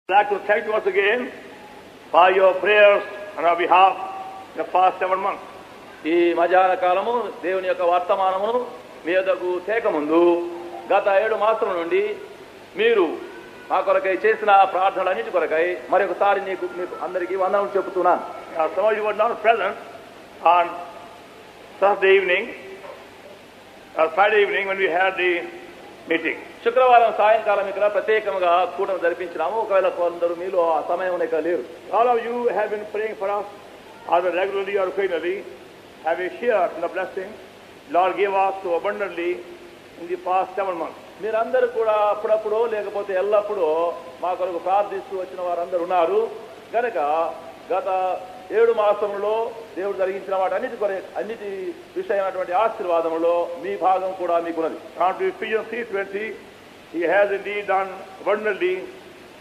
I'd like to thank you once again for your prayers on our behalf in the past 7 months. ఈ మధ్యాహ్న కాలము దేవుని యొక్క వర్తమానమును మీ యొద్దకు తేకముందు గత 7 మాసముల నుండి మీరు మా కొరకై చేసిన ప్రార్థనలన్నిటి కొరకై మరొకసారి మీకు అందరికీ వందనములు చెబుతున్నాను. Some of you were not present on Thursday evening or Friday evening when we had the meeting. శుక్రవారం సాయంకాలం ఇక్కడ ప్రత్యేకంగా కూటమి జరిపించినాము. ఒకవేళ కొందరు మీలో ఆ సమయం లేరు. All of you have been praying for us either regularly or occasionally. Have a share in the blessing Lord gave us so abundantly in the past 7 months. మీరందరూ కూడా అప్పుడప్పుడు లేకపోతే ఎల్లప్పుడూ మా కొరకు ప్రార్థిస్తూ వచ్చిన వారందరూ ఉన్నారు కనుక గత 7 మాసములలో దేవుడు జరిగించిన అన్నిటి విషయమైనటువంటి ఆశీర్వాదములో మీ భాగం కూడా మీకున్నది. Ephesians 3:20, He has indeed done abundantly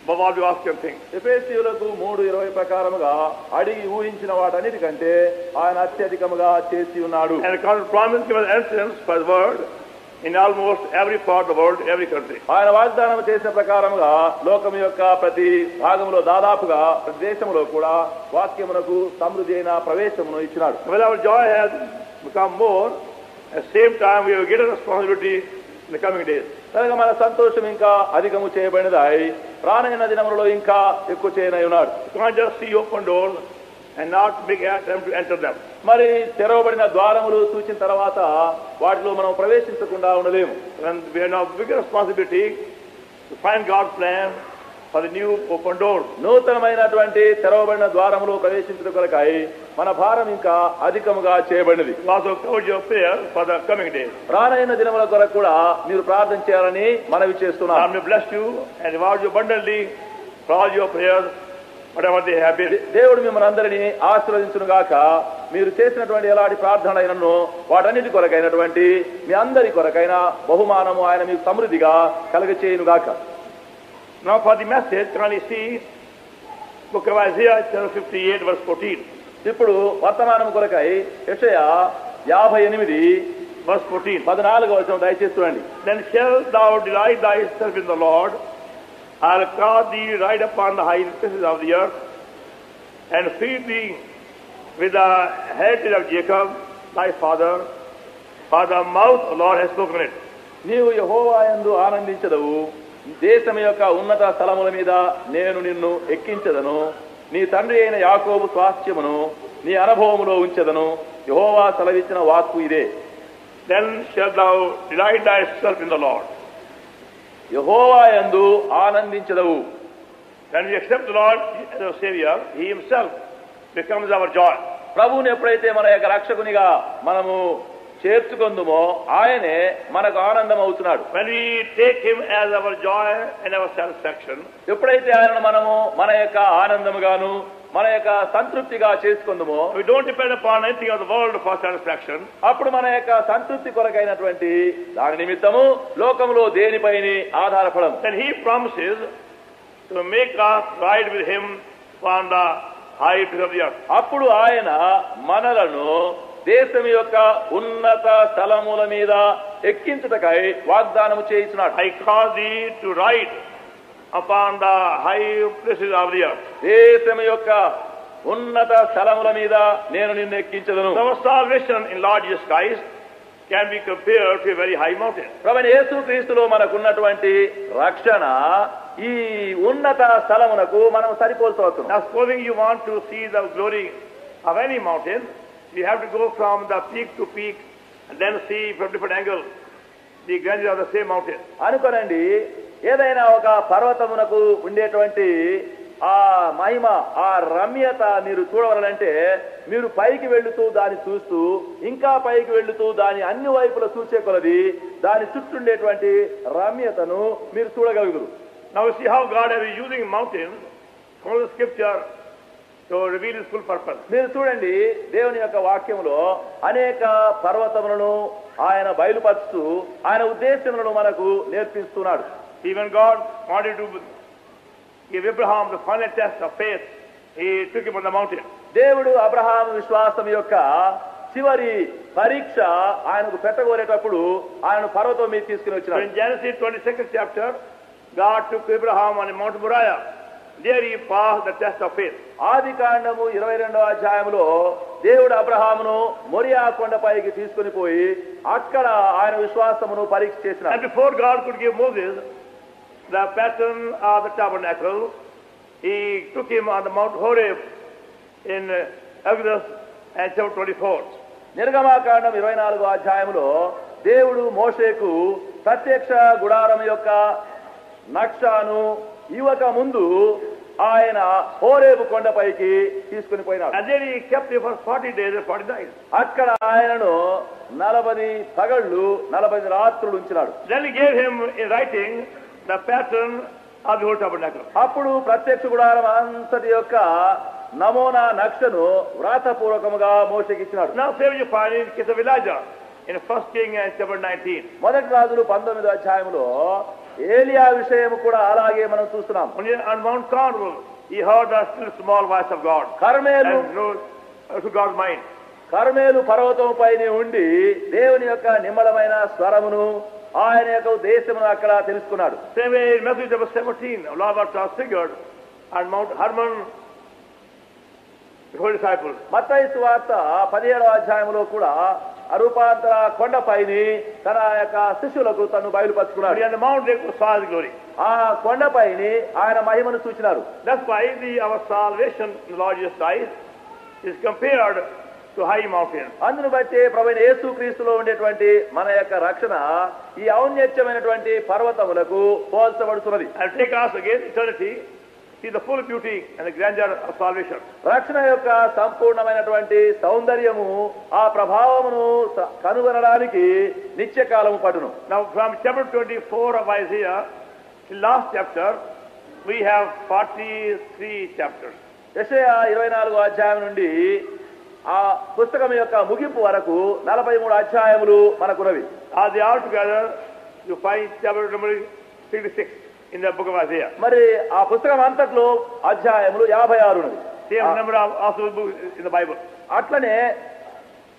above all you ask and think. ఎఫెసీయులకు 3:20 ప్రకారముగా అడిగి ఊహించిన వాటన్నిటికంటే ఆయన అత్యధికముగా చేసి ఉన్నాడు. And God promised given entrance for His word in almost every part of the world, every country. ఆయన వాగ్దానం చేసిన ప్రకారముగా లోకం యొక్క ప్రతి భాగంలో దాదాపుగా ప్రతి దేశంలో కూడా వాక్యమునకు సమృద్ధి అయిన ప్రవేశమును ఇచ్చినాడు. Well, our joy has become more. At the same time, we have greater responsibility in the coming days. కనుక మన సంతోషం ఇంకా అధికము చేయబడినదై రానున్న దినములలో ఇంకా ఎక్కువ చేయనై ఉన్నాడు. You can't just see open doors and not make attempt to enter them. మరి తెరవబడిన ద్వారములు చూచిన తర్వాత వాటిలో మనం ప్రవేశించకుండా ఉండలేము. And we have now bigger responsibility to find God's plan for the new open doors. నూతనమైనటువంటి తెరవబడిన ద్వారములు ప్రవేశించడం కొరకై మన భారం ఇంకా అధికముగా చేయబడినది. Also encourage your prayer for the coming days. రానున్న దినముల కొరకు కూడా మీరు ప్రార్థన చేయాలని మనవి చేస్తున్నాను. God may bless you and reward you abundantly for all your prayers, whatever they have been. దేవుడు మిమ్మల్ని అందరినీ ఆశీర్వదించును గాక. మీరు చేసినటువంటి ఎలాంటి ప్రార్థనలైనను వాటన్నిటి కొరకైనటువంటి మీ అందరి కొరకైన బహుమానము ఆయన మీకు సమృద్ధిగా కలుగచేయును గాక. Now for the message, can you see book of Isaiah chapter 58 verse 14. ఇప్పుడు వర్తమానం కొరకై యెషయా 58 verse 14. 14వ వచనం దయచేసి చూడండి. Then shalt thou delight thyself in the Lord, I'll cause thee ride upon the high places of the earth, and feed thee with the heritage of Jacob thy father, for the mouth of the Lord has spoken it. నీవు యెహోవా యందు ఆనందించదవు, దేశం యొక్క ఉన్నత స్థలముల మీద నేను నిన్ను ఎక్కించదను, నీ తండ్రి అయిన యాకోబు స్వాస్థ్యమును నీ అనుభవములో ఉంచెదను, యెహోవా సెలవిచ్చిన వాక్కు ఇదే. Then shalt thou delight thyself in the Lord. యెహోవా యందు ఆనందించదవు. When we accept the Lord as our Savior, He Himself becomes our joy. ప్రభువుని ఎప్పుడైతే మన యొక్క రక్షకునిగా మనము చేర్చుకొందుమో ఆయనే మనకు ఆనందం అవుతున్నాడు. When we take Him as our joy and our satisfaction, ఎప్పుడైతే ఆయనను మనము మన యొక్క ఆనందముగాను మన యొక్క సంతృప్తిగా చేసుకుందుమో, we don't depend upon anything of the world for satisfaction. అప్పుడు మన యొక్క సంతృప్తి కొరకైనటువంటి దాని నిమిత్తము లోకములో దేనిపైని ఆధారపడము. Then He promises to make us ride with Him on the high places of the earth. అప్పుడు ఆయన మనలను దేశం యొక్క ఉన్నత స్థలముల మీద ఎక్కించుటకై వాగ్దానము చేయించున్నాడు. I cause thee to ride upon the high places of the earth. దేశం యొక్క ఉన్నత స్థలముల మీద నేను నిన్ను ఎక్కించదను. Our salvation in Lord Jesus Christ can be compared to a very high mountain. ప్రభువైన యేసుక్రీస్తులో మనకున్నటువంటి రక్షణ ఈ ఉన్నత స్థలమునకు మనం సరిపోల్చవచ్చు. Now supposing you want to see the glory of any mountain, you have to go from the peak to peak and then see from different angles the grandeur of the same mountain. అనుకోనండి, ఏదైనా ఒక పర్వతమునకు ఉండేటువంటి ఆ మహిమ ఆ రమ్యత మీరు చూడవాలంటే మీరు పైకి వెళ్తూ దాన్ని చూస్తూ ఇంకా పైకి వెళ్తూ దాని అన్ని వైపుల చూసే కొలది దాని చుట్టూ ఉండేటువంటి రమ్యతను మీరు చూడగలుగుతారు. Now we see how God has been using mountains from the scripture to reveal His full purpose. మీరు చూడండి, దేవుని యొక్క వాక్యములో అనేక పర్వతములను ఆయన బయలుపరుస్తూ ఆయన ఉద్దేశములను మనకు నేర్పిస్తున్నాడు. Even God wanted to give Abraham the final test of faith. He took him on the mountain. దేవుడు అబ్రహాము విశ్వాసం యొక్క చివరి పరీక్ష ఆయనకు పెట్టగోరేటప్పుడు ఆయన పర్వతం మీద తీసుకుని వచ్చినాడు. In Genesis 22nd chapter, God took Abraham on Mount Moriah There he passed the test of faith. ఆది కాండము 22వ అధ్యాయంలో దేవుడు అబ్రహామును మొరియా కొండపైకి తీసుకుని పోయి అక్కడ ఆయన విశ్వాసమును పరీక్ష చేసినాడు. And before God could give Moses the pattern of the tabernacle, he took him on the Mount Horeb in Exodus and chapter 24. నిర్గమాకాండం 24వ అధ్యాయంలో దేవుడు మోషేకు ప్రత్యక్ష గుడారం యొక్క నక్షాను ఇవ్వక ముందు ఆయన హోరేబు కొండపైకి తీసుకుని పోయినాడు. And then he kept him for 40 days and 40 nights. అక్కడ ఆయనను 40 పగళ్ళు 40 రాత్రులు ఉంచినాడు. Then he gave him in writing the pattern of the whole tabernacle. అప్పుడు ప్రత్యక్ష గుడారం అంతటి యొక్క నమూనా నక్షను వ్రాతపూర్వకముగా మోషేకి ఇచ్చినాడు. Now same you find in case of Elijah in 1 King and chapter 19. మొదటి రాజులు 19వ అధ్యాయంలో ఏలియా విషయం కూడా అలాగే మనం చూస్తున్నాం. On Mount Carmel he heard the still small voice of God. Carmel And knows to God's mind. Carmel పర్వతం పైన ఉండి దేవుని యొక్క నిమ్మలమైన స్వరమును ఆయన యొక్క ఉద్దేశమును అక్కడ తెలుసుకున్నాడు. Same way in Matthew chapter 17, Lord was transfigured on Mount Hermon, the whole disciples. మత్తయి సువార్త 17వ అధ్యాయంలో కూడా అరూపాంతర కొండపైని తన యొక్క శిష్యులకు తను బయలుపరుచుకున్నాడు. On the Mount they saw his glory. ఆ కొండపైని ఆయన మహిమను చూచినారు. That's why our salvation in the Lord Jesus Christ is compared to high mountains. అందును బట్టి ప్రభువైన యేసుక్రీస్తులో ఉండేటువంటి మన యొక్క రక్షణ ఈ ఔన్నత్యమైనటువంటి పర్వతములకు పోల్చబడుతున్నది. And take us again eternity, see the full beauty and the grandeur of salvation. రక్షణ యొక్క సంపూర్ణమైనటువంటి సౌందర్యము ఆ ప్రభావమును కనుగొనడానికి నిత్యకాలము పడును. Now from chapter 24 of Isaiah till last chapter we have 43 chapters. యెషయా 24వ అధ్యాయం నుండి ఆ పుస్తకం యొక్క ముగింపు వరకు 43 అధ్యాయములు మనకున్నవి. They all together you find chapter number 66 in the book of Isaiah. మరి ఆ పుస్తకం అంతట్లో అధ్యాయములు 56 ఉన్నది. Same number of also book in the Bible. అట్లనే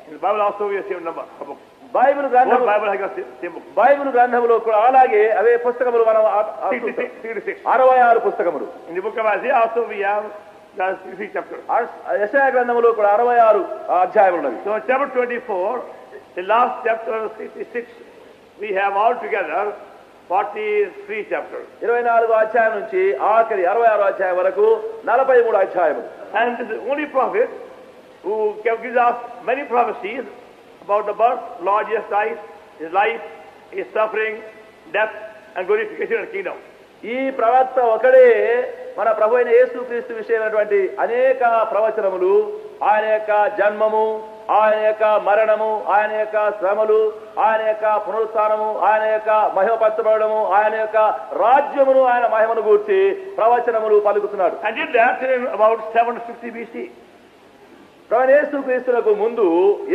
In the Bible also we have same number of book. Bible గ్రంథం Bible has got same book. Bible గ్రంథంలో కూడా అలాగే అవే పుస్తకములు మనం 66. 66 పుస్తకములు. In the book of Isaiah also we have the 63 chapters. యెషయా గ్రంథంలో కూడా 66 అధ్యాయములు ఉన్నవి. So chapter 24, the last chapter 66, we have all together 43 chapters. 24వ అధ్యాయం నుంచి ఆఖరి 66వ అధ్యాయం వరకు 43 అధ్యాయములు. And this is the only prophet who gives us many prophecies about the birth, Lord Jesus Christ, his life, his suffering, death, and glorification and kingdom. ఈ ప్రవక్త ఒకడే మన ప్రభు అయిన యేసుక్రీస్తు విషయమైనటువంటి అనేక ప్రవచనములు, ఆయన యొక్క జన్మము, ఆయన యొక్క మరణము, ఆయన యొక్క శ్రమలు, ఆయన యొక్క పునరుత్థానము, ఆయన యొక్క మహిమపరచబడము, ఆయన యొక్క రాజ్యమును, ఆయన మహిమను గూర్చి ప్రవచనములు పలుకుతున్నాడు. And did that in about 750 BC. ప్రభు యేసుక్రీస్తునకు ముందు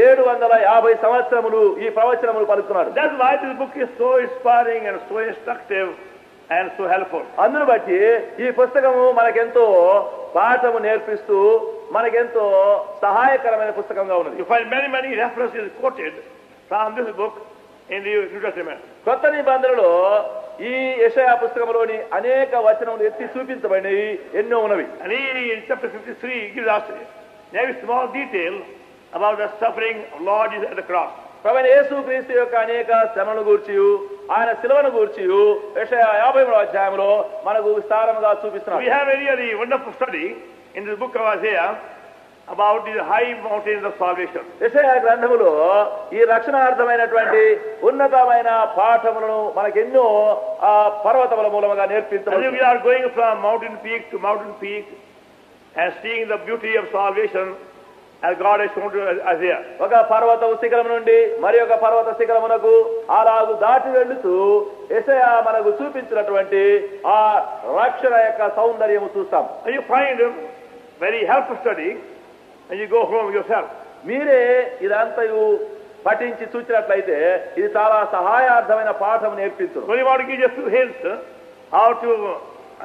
750 సంవత్సరములు ఈ ప్రవచనములు పలుకుతున్నాడు. That's why this book is so inspiring and so instructive and so helpful. అందును బట్టి ఈ పుస్తకము మనకెంతో పాఠము నేర్పిస్తూ మనకెంతో సహాయకరమైన పుస్తకంగా ఉన్నది. You find many references quoted from this book in the New Testament. కొత్త నిబంధనలో ఈ యెషయా పుస్తకంలోని అనేక వచనములు ఎత్తి చూపించబడినవి ఎన్నో ఉన్నవి. And he in chapter 53 gives us a very small detail about the suffering of Lord Jesus at the cross. ప్రభువైన యేసుక్రీస్తు యొక్క అనేక శ్రమలను గూర్చి, ఆయన శిలువను గూర్చి యెషయా 53వ అధ్యాయంలో మనకు విస్తారముగా చూపిస్తున్నాడు. We have a really wonderful study in this book of Isaiah about the high mountains of salvation. యెషయా గ్రంథములో ఈ రక్షణార్థమైనటువంటి ఉన్నతమైన పాఠములను మనకెన్నో పర్వతముల మూలముగా నేర్పించబడుతుంది. We are going from mountain peak to mountain peak and seeing the beauty of salvation as God has shown to Isaiah. ఒక పర్వత శిఖరం నుండి మరి ఒక పర్వత శిఖరమునకు అలాగు దాటి వెళ్తూ యెషయా మనకు చూపించినటువంటి ఆ రక్షణ యొక్క సౌందర్యము చూస్తాం. And you find a very helpful study and you go home yourself. మీరే ఇదంతయు పఠించి చూచినట్లయితే ఇది చాలా సహాయార్థమైన పాఠం నేర్పించును. So we want to give you a few hints how to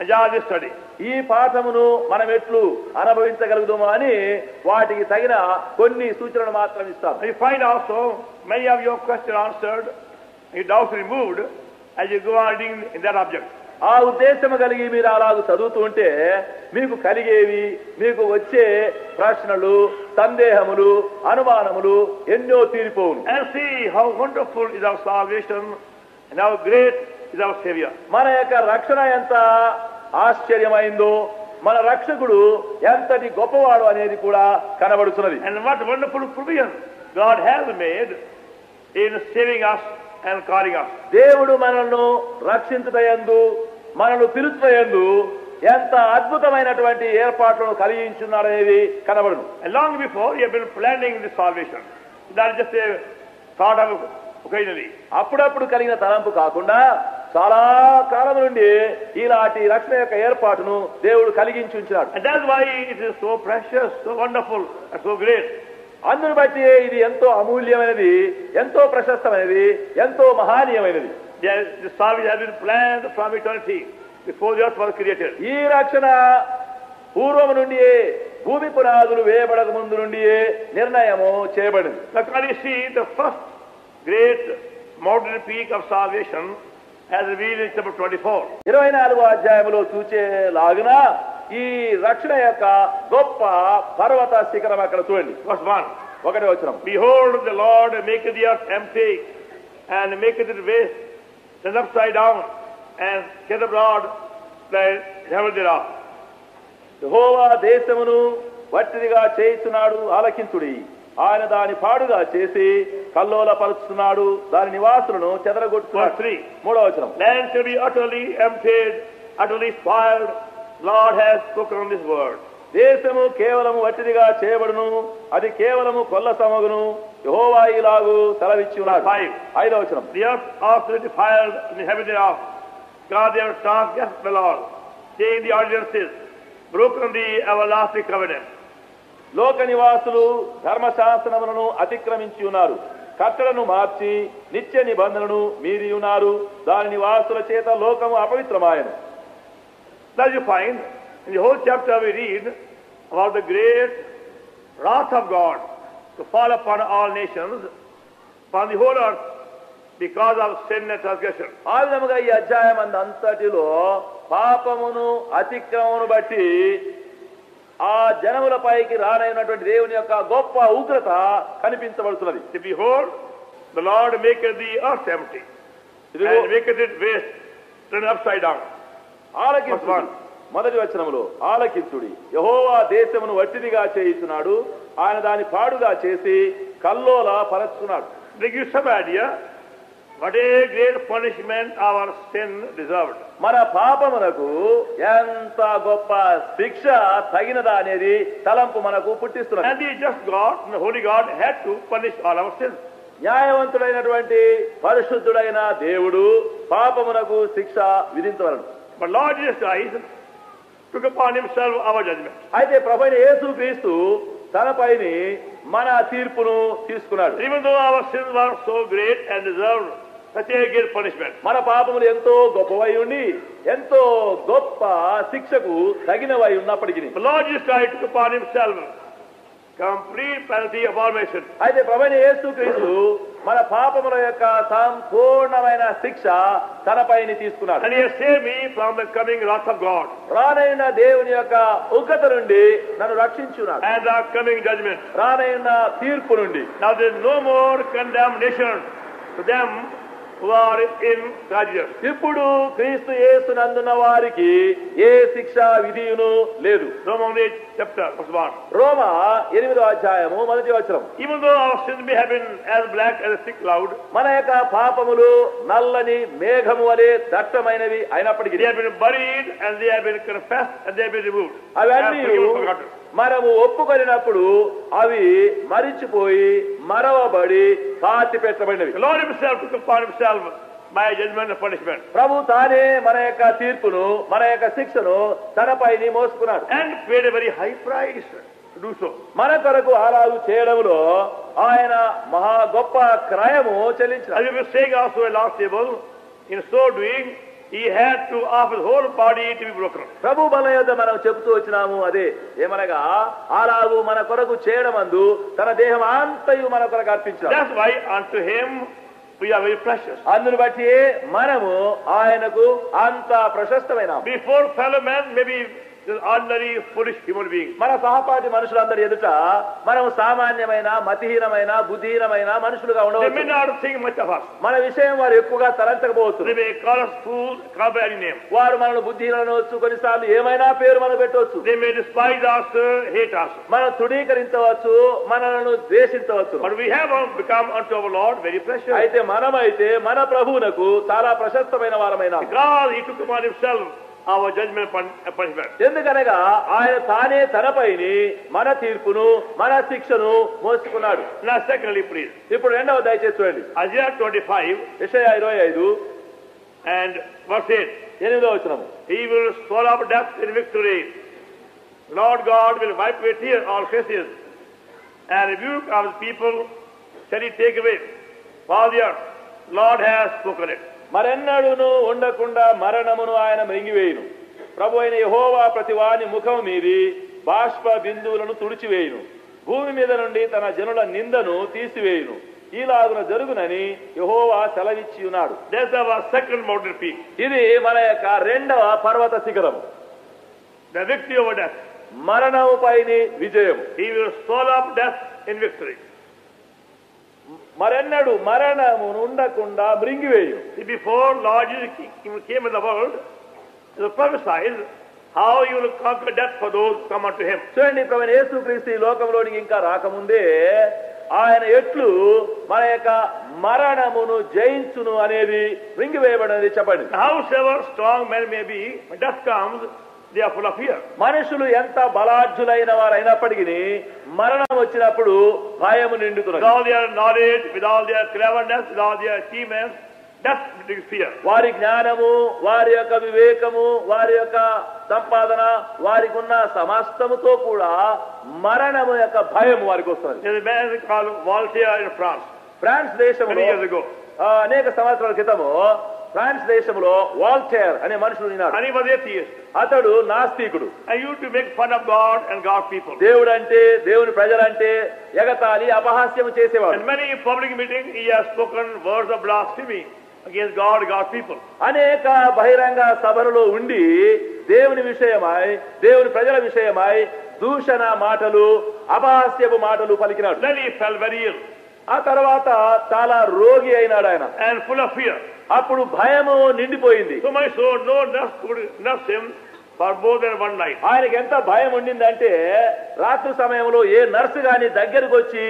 enjoy this study. ఈ పాఠమును మనం ఎట్లు అనుభవించగలుగుతాము అని వాటికి తగిన కొన్ని సూచనలు మాత్రం ఇస్తాం. You find also many of your questions answered, your doubts removed as you go on reading in that object. ఆ ఉద్దేశము కలిగి మీరు అలాగ చదువుతూ ఉంటే మీకు కలిగేవి, మీకు వచ్చే ప్రశ్నలు, సందేహములు, అనుమానములు ఎన్నో తీరిపోవును. And see how wonderful is our salvation and how great is our Savior. మన యొక్క రక్షణ ఎంత ఆశ్చర్యమైందో, మన రక్షకుడు ఎంతటి గొప్పవాడు అనేది కూడా కనబడుతున్నది. And what wonderful provision God has made in saving us and calling us. దేవుడు మనల్ని రక్షించుటయందు, మనల్ని పిలుచుటయందు ఎంత అద్భుతమైనటువంటి ఏర్పాట్లను కలిగించున్నాడనేది కనబడును. And long before he had been planning this salvation. That is just a thought of occasionally. అప్పుడప్పుడు కలిగిన తలంపు కాకుండా చాలా కాలం నుండి ఇలాంటి రక్షణ యొక్క ఏర్పాటును దేవుడు కలిగించి ఉంచాడు. And that's why it is so precious, so wonderful, and so great. అందును బట్టి ఇది ఎంతో అమూల్యమైనది, ఎంతో ప్రశస్తమైనది, ఎంతో మహనీయమైనది. This salvation has been planned from eternity before the earth was created. ఈ రక్షణ పూర్వం నుండి, భూమి పునాదులు వేయబడక ముందు నుండి నిర్ణయము చేయబడింది. Now can you see the first great mountain peak of salvation as revealed in chapter 24. 24వ అధ్యాయంలో చూచేలాగున ఈ రక్షణ యొక్క గొప్ప పర్వత శిఖరం అక్కడ చూడండి. Verse 1. 1వ వచనం. Behold, the Lord maketh the earth empty, and maketh it waste, and upside down, and scatter abroad the heaven thereof. యెహోవా దేశమును వట్టిదిగా చేయుచున్నాడు, ఆలకించుడి. ఆయన దాని పాడుగా చేసి కల్లోలపరుచుతున్నాడు, దాని నివాసులను చెదరగొట్టుతున్నాడు. 3వ వచనం. Land shall be utterly emptied, utterly spoiled. Lord has spoken this word. దేశము కేవలము వట్టిదిగా చేయబడును, అది కేవలము కొల్ల సమగును, యెహోవా ఇలాగు సెలవిచ్చి ఉన్నాడు. 5వ వచనం. The earth also defiled in the heaven thereof. God they have transgressed the law, changed the ordinances, broken the everlasting covenant. లోక నివాసులు ధర్మశాస్త్రములను అతిక్రమించి ఉన్నారు, కట్టడను మార్చి నిత్య నిబంధనను మీరి ఉన్నారు, దాని నివాసుల చేత లోకము అపవిత్రమాయను. Thus you find in the whole chapter we read about the great wrath of God to fall upon all nations, upon the whole earth, because of sin and transgression. ఆ విధముగా ఈ అధ్యాయం అంతటిలో పాపమును అతిక్రమమును బట్టి ఆ జనములపైకి రానైనటువంటి దేవుని యొక్క గొప్ప ఉగ్రత కనిపించబడుతున్నది. Behold, the Lord maketh the earth empty, and maketh it waste, turned upside down. ఆలకించుడి. 1వ వచనములో ఆలకించుడి. యెహోవా దేశమును వట్టిదిగా చేయుచున్నాడు, ఆయన దాని పాడుగా చేసి కల్లోల పరచున్నాడు. They give some idea what a great punishment our sin deserved. మన పాపమునకు ఎంత గొప్ప శిక్ష తగినదా అనేది తలంపు మనకు పుట్టిస్తున్నది. And the just God, the holy God, had to punish all our sins. న్యాయవంతుడైనటువంటి పరిశుద్ధుడైన దేవుడు పాపమునకు శిక్ష విధించవలెను. But Lord Jesus Christ took upon himself our judgment. అయితే ప్రభువైన యేసుక్రీస్తు తనపైని మన తీర్పును తీసుకున్నాడు. Even though our sins were so great and deserved such a great punishment. మన పాపములు ఎంతో గొప్పవై ఉండి ఎంతో గొప్ప శిక్షకు తగినవై ఉన్నప్పటికీ The Lord Jesus Christ took upon himself complete penalty of all my sins. అయితే ప్రభువైన యేసుక్రీస్తు మన పాపముల యొక్క సంపూర్ణమైన శిక్ష తనపైని తీసుకున్నాడు. And he has saved me from the coming wrath of God. రానైన దేవుని యొక్క ఉగ్రత నుండి నన్ను రక్షించున్నాడు. And the coming judgment. రానైన తీర్పు నుండి. Now there is no more condemnation to them who are in Christ Jesus. ఇప్పుడు క్రీస్తు యేసునందున్న వారికి ఏ శిక్ష విధియును లేదు. Romans 8 chapter verse 1. రోమా 8వ అధ్యాయము 1వ వచనం. Even though our sins may have been as black as a thick cloud, మన యొక్క పాపములు నల్లని మేఘము వలె దట్టమైనవి అయినప్పటికీ they have been buried and they have been confessed and they have been removed. అవన్నీ మనము ఒప్పుకొనినప్పుడు అవి మరిచిపోయి మరవబడి పాతి పెట్టబడినవి. The Lord himself took upon himself my judgment and punishment. ప్రభు తానే మన యొక్క తీర్పును, మన యొక్క శిక్షను తనపైని మోసుకున్నాడు. And paid a very high price to do so. మన కొరకు అలాగు చేయడంలో ఆయన మహా గొప్ప క్రయము చెల్లించాడు. As we were saying also at last table, in so doing, he had to offer his whole body to be broken. ప్రభు బల యొద్ద మనం చెబుతూ వచ్చినాము అదే ఏమనగా అలాగు మన కొరకు చేయడమందు తన దేహం అంతయు మన కొరకు అర్పించాడు. That's why unto him we are very precious. అందును బట్టి మనము ఆయనకు అంత ప్రశస్తమైన. Before fellow men, maybe ordinary foolish human beings. మన సహపాఠి మనుషులందరి ఎదుట మనం సామాన్యమైన మతిహీనమైన బుద్ధిహీనమైన మనుషులుగా They ఉండవచ్చు. may not think much of us. మన విషయం వారు ఎక్కువగా తలంచకపోవచ్చు. They may call us fools, call by any name. వారు మనల్ని బుద్ధిహీనవచ్చు, కొన్నిసార్లు ఏమైనా పేరు మనం పెట్టవచ్చు. They may despise us, hate us. మనం తృణీకరించవచ్చు, మనలను ద్వేషించవచ్చు. But we have become unto our Lord very precious. అయితే మనమైతే మన ప్రభువునకు చాలా ప్రశస్తమైన వారమైన. Because he took upon himself our judgment punishment. ఎందుకనగా ఆయన తానే తనపైని మన తీర్పును మన శిక్షను మోసుకున్నాడు. Now secondly, please. ఇప్పుడు రెండవ దయచేసి చూడండి. Isaiah 25 యెషయా 25 and verse 8. 8వ వచనము. He will swallow up death in victory. Lord God will wipe away tears all faces, and rebuke of his people shall he take away. All the earth, Lord has spoken it. మరెన్నడూను ఉండకుండా మరణమును ఆయన మృంగివేయును. ప్రభు అయిన యెహోవా ప్రతివాని ముఖం మీది బాష్ప బిందువులను తుడిచివేయును. భూమి మీద నుండి తన జనుల నిందను తీసివేయును. ఈలాగున జరుగునని యెహోవా సెలవిచ్చి ఉన్నాడు. That's our second mountain peak. ఇది మన యొక్క రెండవ పర్వత శిఖరం. The victory over death. మరణముపైని విజయం. He will swallow up death in victory. మరెన్నడు మరణమును ఉండకుండా మృంగివేయు. Before Lord Jesus came in the world, he prophesied how he will conquer death for those who come unto him. చూడండి, ప్రభువైన యేసుక్రీస్తు ఈ లోకంలోనికి ఇంకా రాకముందే ఆయన ఎట్లు మన యొక్క మరణమును జయించును అనేది మృంగివేయబడినది చెప్పండి. Howsoever strong men may be, when death comes, they are full of fear. మనుషులు ఎంత బలాఢ్యులైన వారు అయినప్పటికీ మరణం వచ్చినప్పుడు భయము నిండుతున్నది. With all their knowledge, with all their cleverness, with all their achievements, death brings fear. వారి జ్ఞానము, వారి యొక్క వివేకము, వారి యొక్క సంపాదన, వారికి ఉన్న సమస్తముతో కూడా మరణము యొక్క భయం వారికి వస్తుంది. There is a man called Voltaire in France. France Many దేశంలో years ago. అనేక సంవత్సరాల క్రితము ఫ్రాన్స్ దేశంలో వాల్టేర్ అనే మనుషుడు ఉన్నాడు. And he was atheist. అతడు నాస్తికుడు. And used to make fun of God and God's people. దేవుడు అంటే, దేవుని ప్రజలంటే ఎగతాళి అపహాస్యము చేసేవాడు. In many public meetings, he has spoken words of blasphemy against God and God's people. అనేక బహిరంగ సభలలో ఉండి దేవుని విషయమై, దేవుని ప్రజల విషయమై దూషణ మాటలు, అపహాస్యపు మాటలు పలికినాడు. Then he fell very ill. ఆ తర్వాత చాలా రోగి అయినాడు ఆయన. And full of fear. అప్పుడు భయము నిండిపోయింది. So much so, no nurse could nurse him for more than one night. ఆయనకి ఎంత భయం ఉండిందంటే రాత్రి సమయంలో ఏ నర్సు గాని దగ్గరకు వచ్చి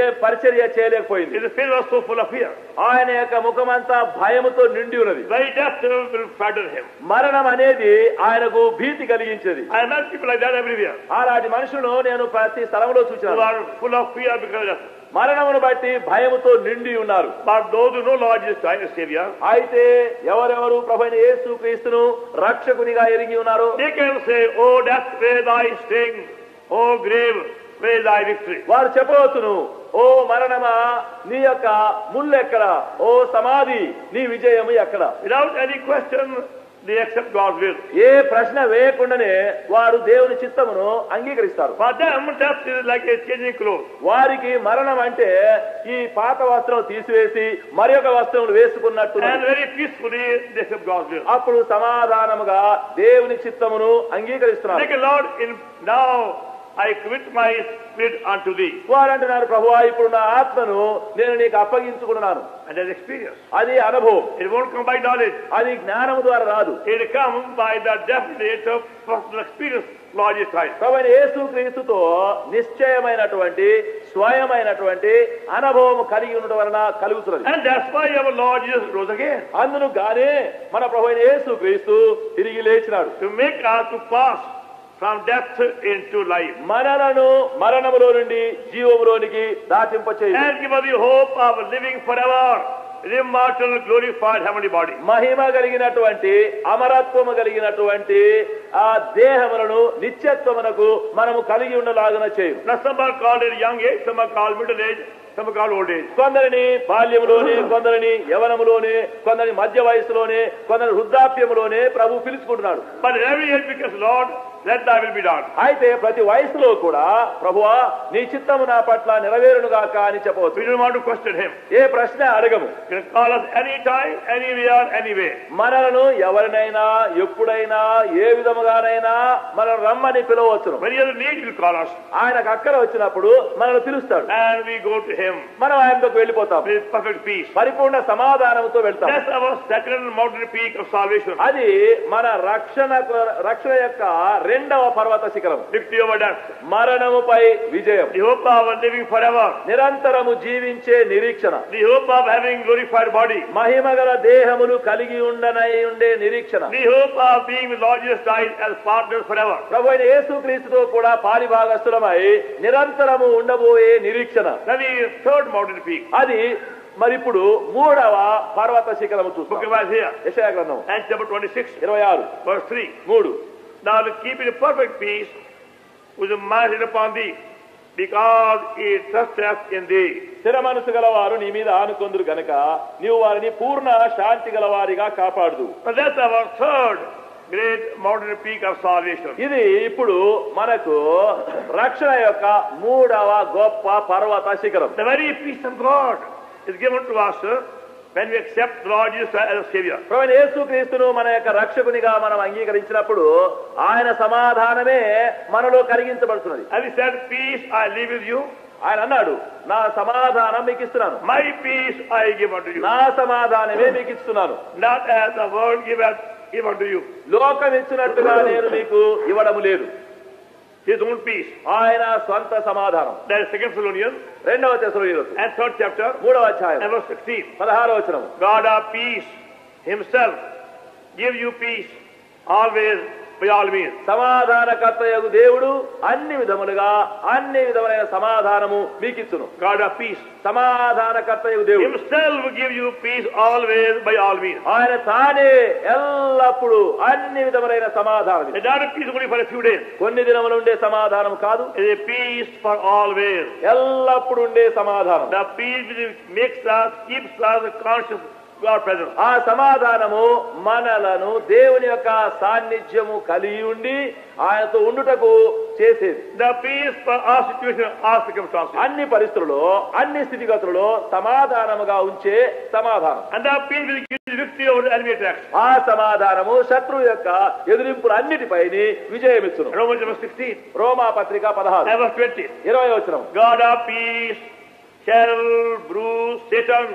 ఏ పరిచర్య చేయలేకపోయింది. His face was so full of fear. ఆయన యొక్క ముఖమంతా భయముతో నిండి ఉన్నది. Very death will frighten him. మరణం అనేది ఆయనకు భీతి కలిగించేది. I met people like that everywhere. అలాంటి మనుషులను నేను ప్రతి స్థలంలో Who చూశాను. are full of fear because of death. మరణమును బట్టి భయముతో నిండి ఉన్నారు. But those who know Lord Jesus Christ as Savior, అయితే ఎవరెవరు ప్రభువైన యేసుక్రీస్తును రక్షకునిగా ఎరిగి ఉన్నారో they can say, "Oh death, where thy sting? Oh grave, where thy victory?" వారు చెప్పవచ్చును, ఓ మరణమా నీ యొక్క ముళ్ళు ఎక్కడ, ఓ సమాధి నీ విజయము ఎక్కడ. Without any question, they accept God's will. ఏ ప్రశ్న వేయకుండానే వారు దేవుని చిత్తమును అంగీకరిస్తారు. For them, death is like a changing clothes. వారికి మరణం అంటే ఈ పాత వస్త్రం తీసివేసి మరి ఒక వస్త్రం వేసుకున్నట్టు. And very peacefully they accept God's will. అప్పుడు సమాధానముగా దేవుని చిత్తమును అంగీకరిస్తున్నారు. Like, Lord, now I commit my spirit unto thee. వారు అంటున్నారు, ప్రభువా ఇప్పుడు నా ఆత్మను నేను నీకు అప్పగించుకున్నాను. And that's experience. అది అనుభవం. It won't come by knowledge. అది జ్ఞానము ద్వారా రాదు. It comes by the definite of personal experience, Lord Jesus Christ. ప్రభువైన యేసుక్రీస్తుతో నిశ్చయమైనటువంటి స్వయమైనటువంటి అనుభవం కలిగి ఉండటం వలన కలుగుతున్నది. And that's why our Lord Jesus rose again. అందును గానే మన ప్రభువైన యేసుక్రీస్తు తిరిగి లేచినాడు. To make us to pass from death into life. మనలను మరణములో నుండి జీవములోనికి దాటింపచేయును. And give us the hope of living forever in immortal glorified heavenly body. మహిమ కలిగినటువంటి అమరత్వము కలిగినటువంటి ఆ దేహములను నిత్యత్వమునకు మనము కలిగి ఉండలాగున చేయును. Now some are called in young age, some are called middle age, some are called old age. కొందరిని బాల్యములోనే, కొందరిని యవనములోనే, కొందరిని మధ్య వయసులోనే, కొందరిని వృద్ధాప్యములోనే ప్రభు పిలుచుకుంటున్నాడు. But in every age, because Lord let thy will be done. అయితే ప్రతి వయసులో కూడా ప్రభువా నీ చిత్తము నా పట్ల నెరవేరునుగాక అని చెప్పవచ్చు. We don't want to question him. ఏ ప్రశ్న అడగము. He can call us anytime, anywhere, anyway. మనలను ఎవరినైనా ఎప్పుడైనా ఏ విధముగానైనా మనం రమ్మని పిలవచ్చును. When he has a need, he will call us. ఆయనకు అక్కర వచ్చినప్పుడు మనల్ని పిలుస్తాడు. And we go to him. మనం ఆయనకు వెళ్ళిపోతాం. With perfect peace. పరిపూర్ణ సమాధానంతో వెళ్తాం. That's our second mountain peak of salvation. అది మన రక్షణ యొక్క రెండవ పర్వత శిఖరం. Victory over death. మరణముపై విజయం. The hope of living forever. నిరంతరము జీవించే నిరీక్షణ. The hope of having glorified body. మహిమగల దేహమును కలిగి ఉండే నిరీక్షణ. The hope of being with Lord Jesus Christ as partners forever. ప్రభు అయిన యేసుక్రీస్తుతో కూడా పాలిభాగస్థులమై నిరంతరము ఉండబోయే నిరీక్షణ. That is third mountain peak. అది మరి ఇప్పుడు మూడవ పర్వత శిఖరము చూస్తాం. Book of Isaiah. యెషయా గ్రంథం And chapter 26. 26 Verse 3. 3. Now to keep in perfect peace with the mind upon thee, because he trusteth in thee. స్థిర మనసు గలవారు నీ మీద ఆనుకొందురు గనక నీవు వారిని పూర్ణ శాంతి గలవారిగా కాపాడుదు. But that's our third great mountain peak of salvation. ఇది ఇప్పుడు మనకు రక్షణ యొక్క మూడవ గొప్ప పర్వత శిఖరం. The very peace of God is given to us when we accept the Lord Jesus as a Savior. ప్రభువైన యేసుక్రీస్తును మన యొక్క రక్షకునిగా మనం అంగీకరించినప్పుడు ఆయన సమాధానమే మనలో కలిగించబడుతున్నది. And he said, peace I leave with you. ఆయన అన్నాడు, నా సమాధానం మీకు ఇస్తున్నాను. My peace I give unto you. నా సమాధానమే మీకు ఇస్తున్నాను. Not as the world give unto you. లోకం ఇచ్చినట్టుగా నేను మీకు ఇవ్వడము లేదు. His own peace. ఆయన స్వంత సమాధానం. That is 2 Thessalonians. రెండవ తెస్సలోనియులకు And 3rd chapter. 3వ అధ్యాయం And verse 16. 16వ వచనము. God of peace himself give you peace always by all means. సమాధానకర్తయగు దేవుడు అన్ని విధములైన సమాధానము మీకు ఇచ్చును. God of peace సమాధానకర్తయగు దేవుడు himself will give you peace always by all means. ఆయన తానే ఎల్లప్పుడూ అన్ని విధములైన సమాధానం. It's not a peace only for a few days. కొన్ని దినములు ఉండే సమాధానం కాదు. It's a peace for always. ఎల్లప్పుడు ఉండే సమాధానం. The peace which makes us, keeps us conscious God presence. ఆ సమాధానము మనలను దేవుని యొక్క సాన్నిధ్యము కలిగి ఉండి ఆయనతో ఉండుటకు చేసేది. The peace for our situation, our circumstances. అన్ని పరిస్థితుల్లో అన్ని స్థితిగతులలో సమాధానముగా ఉంచే సమాధానం. And the peace will give you victory over the enemy attacks. ఆ సమాధానము శత్రువు యొక్క ఎదురింపులు అన్నిటిపైని విజయమిచ్చును. Romans chapter 16. రోమా పత్రిక 16 And verse 20. 20వ వచనం. God of peace shall bruise Satan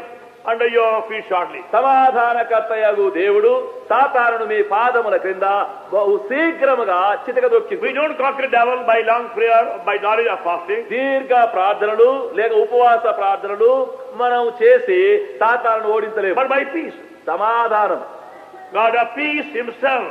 under your feet shortly. సమాధానకర్తయగు దేవుడు సాతానును మీ పాదముల క్రింద బహు శీఘ్రముగా చితకదొక్కింది. We don't conquer the devil by long prayer, by knowledge of fasting. దీర్ఘ ప్రార్థనలు లేక ఉపవాస ప్రార్థనలు మనం చేసి సాతానును ఓడించలేము. But by peace. సమాధానం. God of peace himself.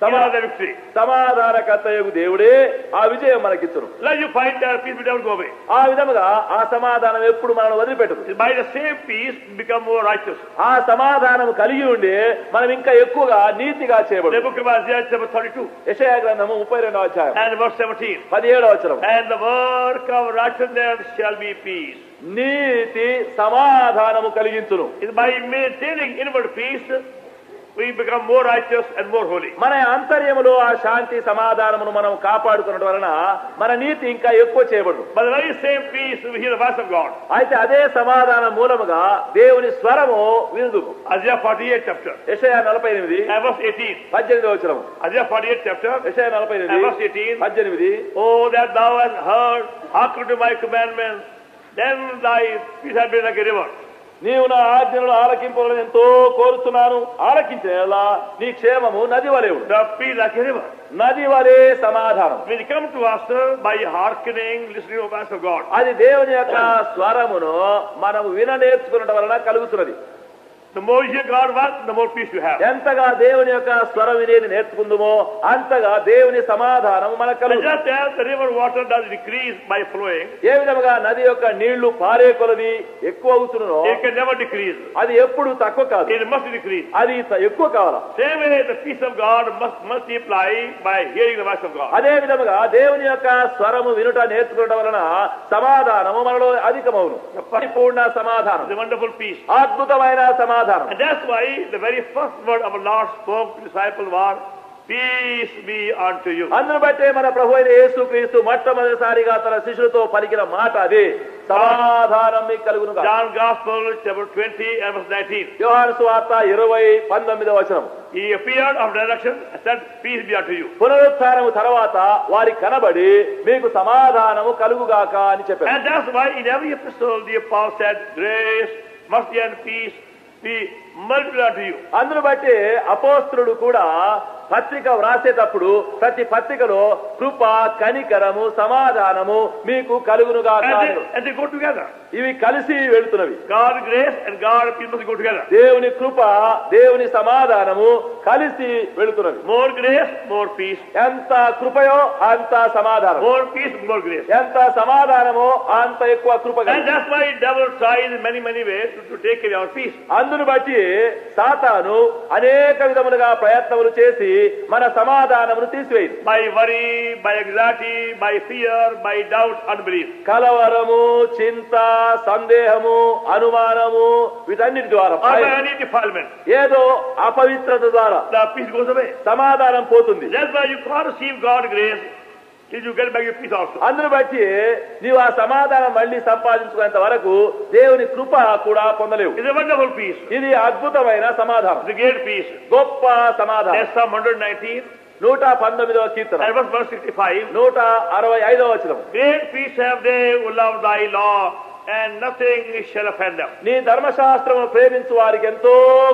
Victory. సమాధానకర్తయగు దేవుడే ఆ విజయం మనకిచ్చును. Let you find that peace will never go away. ఆ విధముగా ఆ సమాధానం ఎప్పుడు మనల్ని వదిలిపెట్టదు. By the same peace become more righteous. ఆ సమాధానం కలిగి ఉండి మనం ఇంకా ఎక్కువగా నీతిగా చేయబడు. The book of Isaiah chapter 32. యెషయా గ్రంథము 32వ అధ్యాయం And verse 17. 17వ వచనం. And the work of righteousness shall be peace. నీతి సమాధానము కలిగించును. It's by maintaining inward peace we become more righteous and more holy. మన అంతర్యములో ఆ శాంతి సమాధానమును మనం కాపాడుకున్నట వలన మన నీతి ఇంకా ఎక్కువ చేయబడు. By the very same peace we hear the voice of God. అయితే అదే సమాధానం మూలముగా దేవుని స్వరము వినుదుము. Isaiah 48 chapter. యెషయా 48 and verse 18. 18వ వచనం. Isaiah 48 chapter. యెషయా 48 and verse 18. 18. Oh, that thou hast heard, hearken to my commandments, then thy peace had been like a river. నీవు నా ఆజ్ఞలను ఆలకింపాలని ఎంతో కోరుతున్నాను. ఆలకించిన నీ క్షేమము నది వలె ఉంది. The peace like a river. నది వలె సమాధానం. Will come to us by hearkening, listening to the voice of God. అది దేవుని యొక్క స్వరమును మనం విన నేర్చుకున్నట వలన కలుగుతున్నది. The more you hear God's voice, the more peace you have. ఎంతగా దేవుని యొక్క స్వరం వినేది నేర్చుకుందుమో అంతగా దేవుని సమాధానం మనకు కలుగుతుంది. Just as the river water does decrease by flowing, ఏ విధముగా నది యొక్క నీళ్లు పారే కొలది ఎక్కువ అవుతున్నో it can never decrease. అది ఎప్పుడు తక్కువ కాదు. It must decrease. అది ఎక్కువ కావాలా. Same way the peace of God must multiply by hearing the voice of God. అదే విధముగా దేవుని యొక్క స్వరము వినుట నేర్చుకోవడం వలన సమాధానము మనలో అధికమవును. పరిపూర్ణ సమాధానం. The wonderful peace. అద్భుతమైన సమాధానం. And that's why the very first word our Lord spoke to disciples was, peace be unto you. అందును బట్టే మన ప్రభు అయిన యేసుక్రీస్తు మొట్టమొదటిసారిగా తన శిష్యులతో పలికిన మాట అదే, సమాధానం మీకు కలుగును గాక. John Gospel chapter 20 and verse 19. యోహాను సువార్త 20:19. He appeared of resurrection and said, peace be unto you. పునరుత్థానము తర్వాత వారికి కనబడి మీకు సమాధానము కలుగుగాక అని చెప్పారు. And that's why in every epistle the apostle said, grace, mercy and peace be multiplied unto you. అందును బట్టి అపోస్తలుడు కూడా పత్రిక వ్రాసేటప్పుడు ప్రతి పత్రికలో కృప, కనికరము, సమాధానము మీకు కలుగునుగాక. And they go together. ఇవి కలిసి వెళ్తున్నవి. God's grace and God's peace must go together. దేవుని కృప, దేవుని సమాధానము కలిసి వెళుతున్నవి. More grace, more peace. ఎంత కృపయో అంత సమాధానం. More peace, more grace. ఎంత సమాధానమో అంత ఎక్కువ కృప. And that's why the devil tries in many ways to take away our peace. అందును బట్టి సాతాను అనేక విధములుగా ప్రయత్నములు చేసి మన సమాధానమును తీసివేయింది. By worry, by anxiety, by fear, by doubt, unbelief. కలవరము, చింత, సందేహము, అనుమానము, వీటన్నిటి ద్వారా, or by any defilement, ఏదో అపవిత్రత ద్వారా the peace goes away. సమాధానం పోతుంది. That's why you can't receive God's grace till you get back your peace also. అందును బట్టి నీవు ఆ సమాధానం మళ్ళీ సంపాదించుకునేంత వరకు దేవుని కృప కూడా పొందలేవు. It's a wonderful peace. ఇది అద్భుతమైన సమాధానం, It's a great peace. గొప్ప సమాధానం. That's Psalm 119 119వ Keerthana and verse 165. 165వ వచనం. Great peace have they who love thy law, and nothing shall offend them. నీ ధర్మశాస్త్రము ప్రేమించు వారికి ఎంతో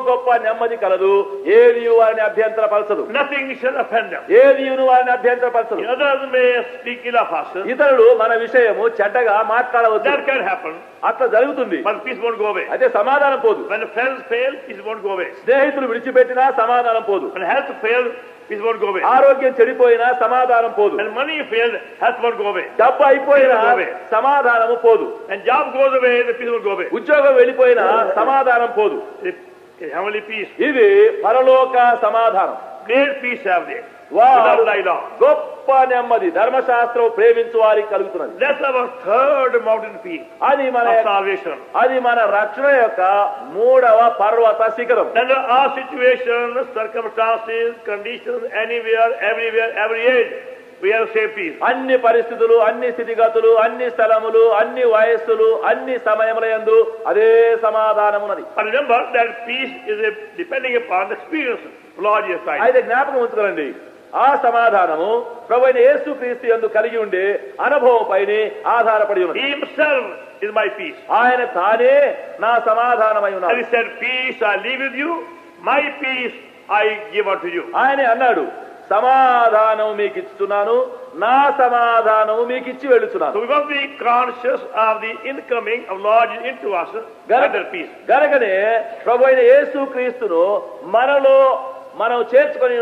గొప్ప నెమ్మది కలదు, ఏదియు వారిని అభ్యంతరపరచదు. Nothing shall offend them. ఏదియును వారిని అభ్యంతరపరచదు. Others may speak ill of us. ఇతరులు మన విషయము చెడ్డగా మాట్లాడవచ్చు, That can happen, అట్లా జరుగుతుంది. but peace won't go away. అయితే సమాధానం పోదు. When friends fail, peace won't go away. స్నేహితులు విడిచిపెట్టినా సమాధానం పోదు. When health fails, peace won't go away. ఆరోగ్యం చెడిపోయినా సమాధానం పోదు. When money fails, health won't go away. డబ్బు అయిపోయినా సమాధానం పోదు. When job goes away, the peace won't go away. ఉద్యోగం వెళ్ళిపోయినా సమాధానం పోదు. It's heavenly peace. ఇది పరలోక సమాధానం. Great peace have they. వారు Without thy law. గొప్ప నెమ్మది ధర్మశాస్త్రం ప్రేమించు వారికి కలుగుతున్నది. That's our third mountain peak అది మన of salvation. అది మన రక్షణ యొక్క 3వ పర్వత శిఖరం. Under our situations, circumstances, conditions, anywhere, everywhere, every age, we have same peace. అన్ని పరిస్థితులు, అన్ని స్థితిగతులు, అన్ని స్థలములు, అన్ని వయస్సులు, అన్ని సమయములందు అదే సమాధానం ఉన్నది. But remember that peace is depending upon the experience of Lord Jesus Christ. అయితే జ్ఞాపకం ఉంచుకోండి, ఆ సమాధానము ప్రభువైన యేసుక్రీస్తు యందు కలిగి ఉండే అనుభవం పైన ఆధారపడి ఉన్నది. He himself is my peace. ఆయన తానే నా సమాధానమై And ఉన్నాడు. he said, peace I leave with you, my peace I give unto you. ఆయనే అన్నాడు, సమాధానం మీకు ఇస్తున్నాను, నా సమాధానము మీకు ఇచ్చి వెళుతున్నాను. So we must be conscious of the incoming of Lord into us under peace. గనకనే ప్రభువైన యేసుక్రీస్తును మనలో మనం చేర్చుకొని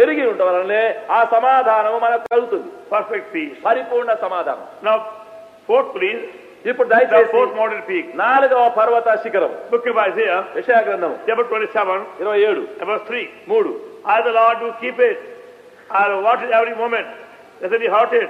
ఎరిగి ఉండటం వలనే ఆ సమాధానము మనకు కలుగుతుంది. Perfect peace. పరిపూర్ణ సమాధానం. Now, fourth please, ఇప్పుడు the దయచేసి fourth mountain peak. 4వ పర్వత శిఖరం, Book of Isaiah, యెషయా గ్రంథం chapter 27, 27, verse 3. 3. I, the Lord, do keep it. I'll watch it every moment. Doesn't he hurt it?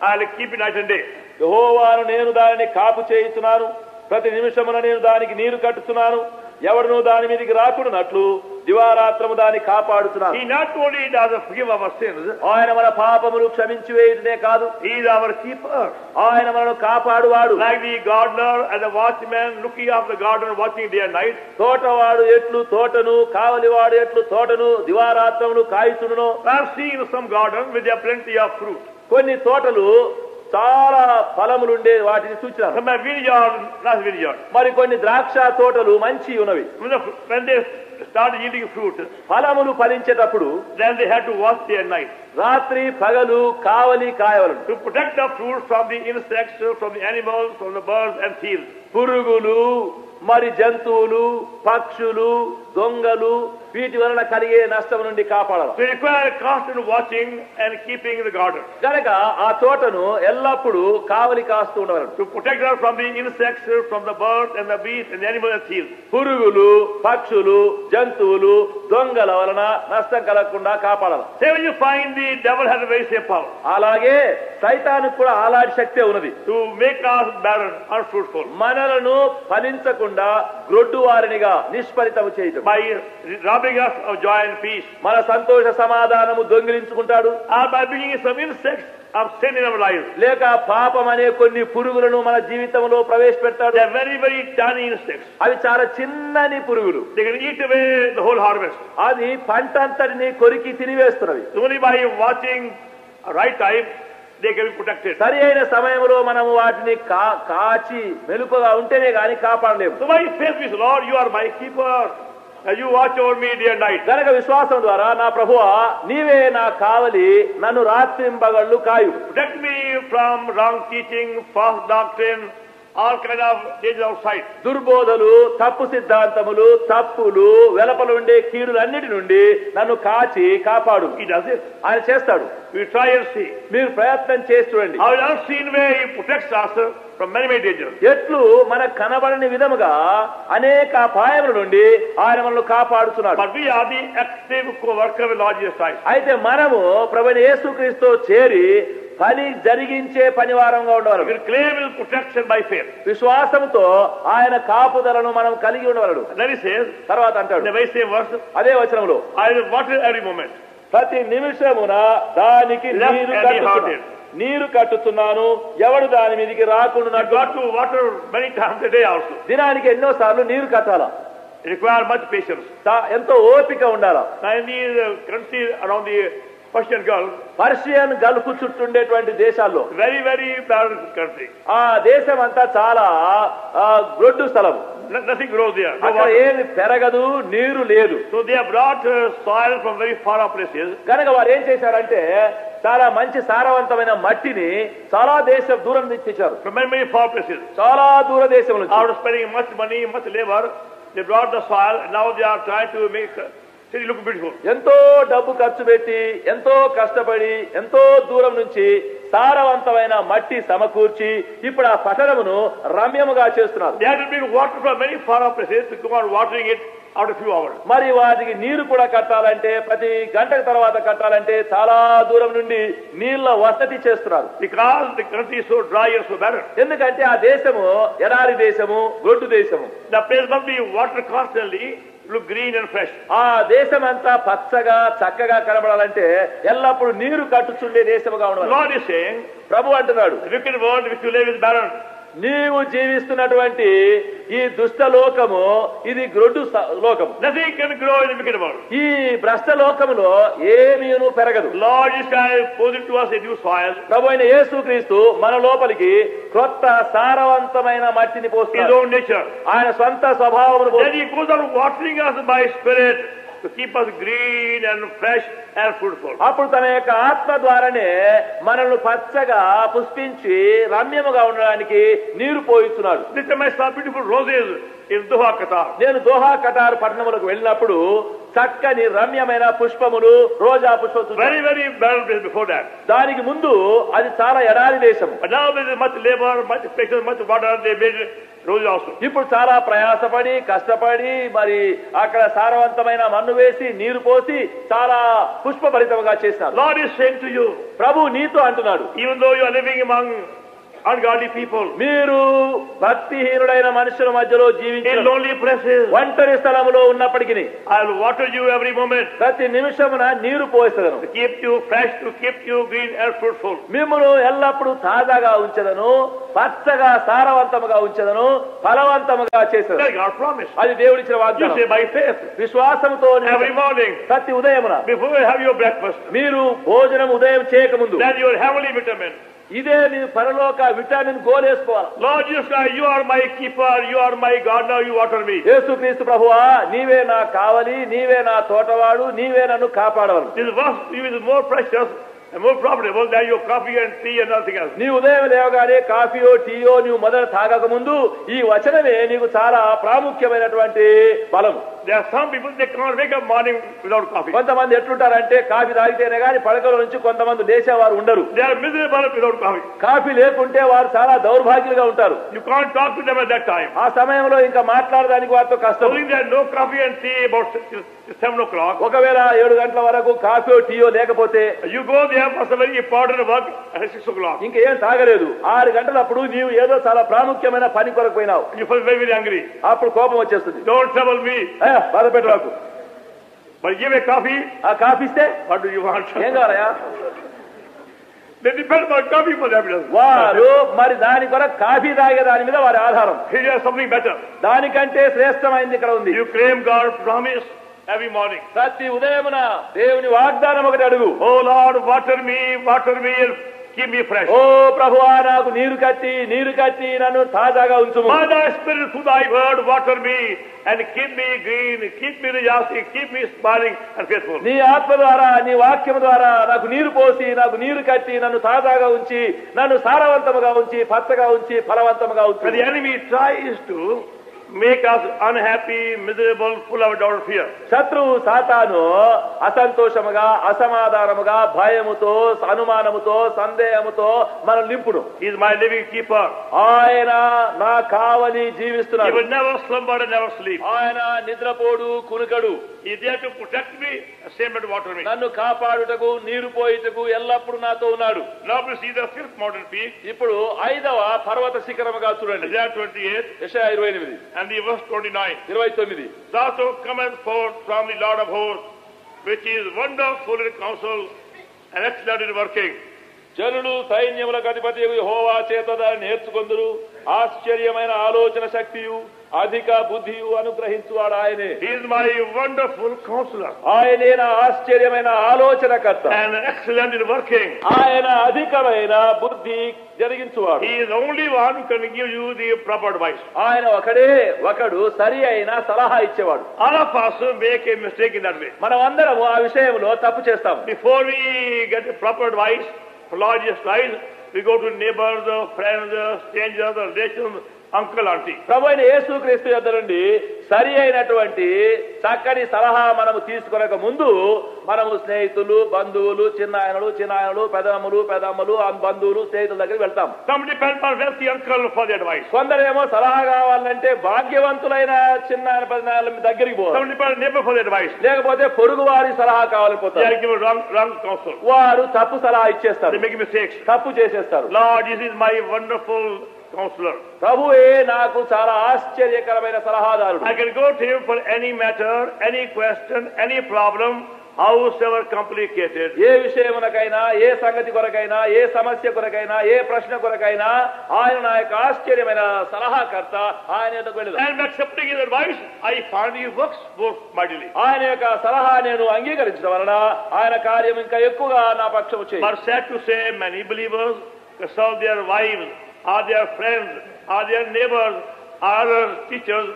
I'll keep it night and day. యెహోవాను నేను దానిని కాపు చేయుచున్నాను, ప్రతి నిమిషమున నేను దానికి నీరు కట్టుచున్నాను, ఎవడును దాని మీదకి రాకుడునట్లు దివారాత్రము దాన్ని కాపాడుచున్నాను. He not only does forgive our sins, ఆయన మన పాపములు క్షమించి వేయుటనే కాదు, he is our keeper. ఆయన మనను కాపాడువాడు. Like the gardener and the watchman looking after the garden, watching day and night. తోటవాడు ఎట్లు తోటను, కావలివాడు ఎట్లు తోటను దివారాత్రమును కాయుచుడును. I have seen some garden with their plenty of fruit. కొన్ని తోటలు చాలా ఫలములుండే వాటిని సూచన. Some have vineyard, not vineyard. మరి కొన్ని ద్రాక్ష తోటలు మంచి ఉన్నవి. When they start yielding fruit, ఫలములు ఫలించేటప్పుడు then they had to watch day and night. రాత్రి పగలు కావలి కాయవలను. To protect the fruit from the insects, from the animals, from the birds and thieves. పురుగులు, మరి జంతువులు, పక్షులు, దొంగలు, వీటి వలన కలిగే నష్టం నుండి కాపాడాలి. So require constant watching and keeping the garden. కనుక ఆ తోటను ఎల్లప్పుడూ కావలి కాస్తూ ఉండవలను. To protect her from the insects, from the birds and the beasts and the animals and thieves. పురుగులు, పక్షులు, జంతువులు, దొంగల వలన నష్టం కలగకుండా కాపాడాలి. So when you find the devil has a very same power. అలాగే సైతానికి కూడా అలాంటి శక్తి ఉన్నది. To make us barren, unfruitful. మనలను ఫలించకుండా గ్రొడ్డు వారినిగా నిష్ఫలితము చేయటం, by robbing us of joy and peace, మన సంతోష సమాధానము దొంగిలించుకుంటాడు, or by bringing some insects of sin in our lives. లేక పాపం అనే కొన్ని పురుగులను మన జీవితంలో ప్రవేశపెడతాడు. They are very, very tiny insects. అవి చాలా చిన్నని పురుగులు, They can eat away the whole harvest. అది పంట అంతటిని కొరికి తినివేస్తున్నవి. Only by watching right time they can be protected. సరి అయిన సమయంలో మనము వాటిని కాచి మెలుపుగా ఉంటేనే గాని కాపాడలేము. So by faith with Lord, you are my keeper. As you watch over me day and night. గనక విశ్వాసం ద్వారా నా ప్రభువా నీవే నా కావలి, నన్ను రాత్రింబగళ్ళు కాయు. Protect me from wrong teaching, false doctrine, all kind of dangers outside. దుర్బోధలు, తప్పు సిద్ధాంతములు, తప్పులు, వెలపల ఉండే కీడులన్నిటి నుండి నన్ను కాచి కాపాడు. He does it. ఆయన చేస్తాడు. We try and see. మీరు ప్రయత్నం చేసి చూడండి. How in unseen way he protects us from many, many dangers. ఎట్లు మన కనబడని విధముగా అనేక అపాయముల నుండి ఆయన మనల్ని కాపాడుతున్నాడు. But we are the active co-worker with Lord Jesus Christ. అయితే మనము ప్రభువైన యేసుక్రీస్తు చేరి పని జరిగించే పనివారంగా ఉండవాలి. We claim his protection by faith. విశ్వాసంతో ఆయన కాపుదలను మనం కలిగి ఉండవలడు. And then he says, తర్వాత అంటాడు in the very same verse, అదే వచనంలో, I will water every moment. ప్రతి నిమిషమున దానికి నీరు కట్టుతున్నాను, ఎవడు దాని మీదకి రాకుండా. You got to water many times a day also. దినానికి ఎన్నో సార్లు నీరు కట్టాలా, It requires much patience. ఎంతో ఓపిక ఉండాలా. Now in the country around the Persian Gulf, Persian Gulf చుట్టుండేటువంటి దేశాల్లో, very, very barren country. ఆ దేశం అంతా చాలా గొడ్డు స్థలం. Nothing grows there. No అక్కడ water. ఏమి పెరగదు, నీరు లేదు. So they have brought soil from very far off places. కనుక వారు ఏం చేశారంటే చాలా మంచి సారవంతమైన మట్టిని చాలా దేశం దూరం నుంచి తెచ్చారు. From many, many far places. చాలా దూర దేశం నుంచి. After spending much money, much labor, they brought the soil, and now they are trying to make city look beautiful. ఎంతో డబ్బు ఖర్చు పెట్టి, ఎంతో కష్టపడి, ఎంతో దూరం నుంచి సారవంతమైన మట్టి సమకూర్చి ఇప్పుడు ఆ పట్టణమును రమ్యముగా చేస్తున్నారు. They had to bring water from many far off places to go on watering it after a few hours. మరి వాటికి నీరు కూడా కట్టాలంటే, ప్రతి గంట తర్వాత కట్టాలంటే చాలా దూరం నుండి నీళ్ల వసతి చేస్తున్నారు. Because the country is so dry and so barren. ఎందుకంటే ఆ దేశము ఎడారి దేశము, గొడ్డు దేశము. The place must be watered constantly, look green and fresh. ఆ దేశం అంతా పచ్చగా చక్కగా కనబడాలంటే ఎల్లప్పుడు నీరు కట్టుచుండే దేశముగా ఉండాలి. Lord is saying, ప్రభు అంటున్నాడు, the wicked world which you live is barren. నీవు జీవిస్తున్నటువంటి ఈ దుష్ట లోకము ఇది గ్రొడ్డు లోకము. Nothing can grow in the wicked world. ఈ భ్రష్ట లోకములో ఏమీను పెరగదు. Lord is posing to us a new soil. ప్రభు అయిన యేసుక్రీస్తు మన లోపలికి క్రొత్త సారవంతమైన మట్టిని His పోస్తున్నాడు. own nature. ఆయన స్వంత స్వభావమును Then he goes on watering us by Spirit to keep us green and fresh and fruitful. అప్పుడు తన యొక్క ఆత్మ ద్వారానే మనల్ని పచ్చగా పుష్పించి రమ్యముగా ఉండడానికి నీరు పోయిస్తున్నాడు. This time I saw beautiful roses in Doha, Qatar. నేను దోహా కటార్ పట్టణములకు వెళ్ళినప్పుడు చక్కని రమ్యమైన పుష్పములు, రోజా పుష్పములు. Very, very barren place before that. దానికి ముందు అది చాలా ఎడారి దేశము. But now there is much labor, much patience, much water. They made roses also. ఇప్పుడు చాలా ప్రయాసపడి కష్టపడి మరి అక్కడ సారవంతమైన మన్ను వేసి నీరు పోసి చాలా పుష్పభరితముగా చేశారు. Lord is saying to you, ప్రభు నీతో అంటున్నాడు, even though you are living among ungodly people, మీరు భక్తిహీనుడైన మనుషుల మధ్యలో in జీవించిన lonely places, ఒంటరి స్థలములో ఉన్నప్పటికీ I will water you every moment ప్రతి నిమిషమున నీరు పోయిస్తాను. to keep you fresh, to keep you green and fruitful. మిమ్మును ఎల్లప్పుడూ తాజాగా ఉంచదను, పచ్చగా సారవంతముగా ఉంచదను, ఫలవంతముగా చేసేదను. That's God's promise. అది దేవుడిచ్చిన You వాగ్దానం. say by faith విశ్వాసంతో every morning ప్రతి ఉదయమున before you have your breakfast, మీరు భోజనం ఉదయం చేయకముందు then your heavenly vitamin. ఇదే మీ పరలోక vitamin గోలేసుకోవాలి. Lord Jesus Christ, you are my keeper, you are my God, now you water me. యేసుక్రీస్తు ప్రభువా నీవే నా కావలి, నీవే నా తోటవాడు, నీవే నన్ను కాపాడవలను. This verse is more precious and more profitable than your coffee and tea and nothing else. నీ ఉదయం లేవగానే కాఫీయో టీయో నువ్వు మొదలు తాగక ముందు ఈ వచనమే నీకు చాలా ప్రాముఖ్యమైనటువంటి బలము. There are some people, they can't wake up morning without coffee. కొంతమంది ఎట్లుంటారంటే కాఫీ తాగితేనే గాని పడకల నుంచి కొంతమంది లేచేవారు ఉండరు. They are miserable without coffee. Coffee లేకుంటే వారు చాలా దౌర్భాగ్యులుగా ఉంటారు. You can't talk to them at that time. ఆ సమయంలో ఇంకా మాట్లాడడానికి వారితో కష్టం. Only there no coffee and tea about 7 o'clock. ఒకవేళ 7 గంటల వరకు కాఫీ టీయో లేకపోతే You go there for some very important work at 6 o'clock. ఇంకేం తాగలేదు. 6 గంటలప్పుడు నీవు ఏదో చాలా ప్రాముఖ్యమైన పని కొరకు పోయినావు. You feel very, very angry. అప్పుడు కోపం వచ్చేస్తుంది. Don't trouble me. బాధ పెట్టరాకు. But give a coffee. ఆ కాఫీ ఇస్తే What do you want? ఏం కావాలయా? They depend on coffee for their business. వారు మరి దాని కొరకు కాఫీ తాగే దాని మీద వారి ఆధారం. Here is something better. దానికంటే శ్రేష్టమైంది ఇక్కడ ఉంది. You claim God's promise every morning. ప్రతి ఉదయమున దేవుని వాగ్దానం ఒకటి అడుగు. Oh Lord, water me and keep me fresh. ఓ ప్రభువా నాకు నీరు కట్టి నన్ను తాజాగా ఉంచుము. By thy spirit through thy word water me and keep me green, keep me rejoicing, keep me smiling and faithful. నీ ఆత్మ ద్వారా నీ వాక్యం ద్వారా నాకు నీరు పోసి నాకు నీరు కట్టి నన్ను తాజాగా ఉంచి నన్ను సారవంతముగా ఉంచి పచ్చగా ఉంచి ఫలవంతముగా ఉంచి. The enemy tries to make us unhappy, miserable, full of doubt, fear. శత్రువు సాతాను అసంతోషముగా అసమాధానముగా భయముతో అనుమానముతో సందేహముతో మనం నింపును. He is my living keeper. ఆయన నా కావలి He జీవిస్తున్నాడు. will never slumber and never sleep. ఆయన నిద్రపోడు కునుకడు. He is there to protect me, same as water me. నన్ను కాపాడుటకు నీరు పోయిటకు ఎల్లప్పుడు నాతో ఉన్నాడు. Now we see the 5th mountain peak. ఇప్పుడు 5వ పర్వత శిఖరముగా చూడండి. Isaiah 28 యెషయా 28 and the verse 29. 29. Thus cometh forth from the Lord of hosts, which is wonderful in counsel and excellent in working. జనులు సైన్యములకు అధిపతి యెహోవా చేత దాన్ని నేర్చుకొందురు. ఆశ్చర్యమైన ఆలోచన శక్తియు అధిక బుద్ధియు అనుగ్రహించువాడు ఆయనే. He is my wonderful counselor. ఆయనే నా ఆశ్చర్యమైన ఆలోచనకర్త. And excellent in working. ఆయన అధికమైన బుద్ధి జరిగించువాడు. He is the only one who can give you the proper advice. ఆయన ఒకడు సరి అయిన సలహా ఇచ్చేవాడు. All of us make a mistake in that way. మనం అందరం ఆ విషయంలో తప్పు చేస్తాం. Before we get the proper advice, Lord's style, we go to neighbors, friends, strangers, relations, uncle, auntie. ప్రభు అయిన యేసుక్రీస్తు యొద్ద నుండి సరి అయినటువంటి చక్కని సలహా మనము తీసుకొనక ముందు మనము స్నేహితులు బంధువులు చిన్నాయనలు పెదమ్మలు బంధువులు స్నేహితుల దగ్గరికి వెళ్తాం. Some depend on wealthy uncle for the advice. కొందరేమో సలహా కావాలంటే భాగ్యవంతులైన చిన్నాయన పెదనాయన దగ్గరికి పోతారు. Some depend on neighbor for the advice. లేకపోతే పొరుగు వారి సలహా They కావాలిపోతారు. are given wrong counsel. వారు తప్పు సలహా ఇచ్చేస్తారు. They make mistakes. తప్పు చేసేస్తారు. Lord, this is my wonderful counselor. ప్రభువే నాకు చాలా ఆశ్చర్యకరమైన సలహాదారుడు. I can go to him for any matter, any question, any problem, howsoever complicated. ఏ విషయమునకైనా ఏ సంగతి కొరకైనా ఏ సమస్య కొరకైనా ఏ ప్రశ్న కొరకైనా ఆయన నా యొక్క ఆశ్చర్యమైన సలహాకర్త. ఆయన యొద్దకు వెళ్ళదు. And accepting his advice, I find he works more mightily. ఆయన యొక్క సలహా నేను అంగీకరించడం వలన ఆయన కార్యం ఇంకా ఎక్కువగా నా పక్షము చేయి. But sad to say, many believers consult their wives, or their friends, or their neighbors, or other teachers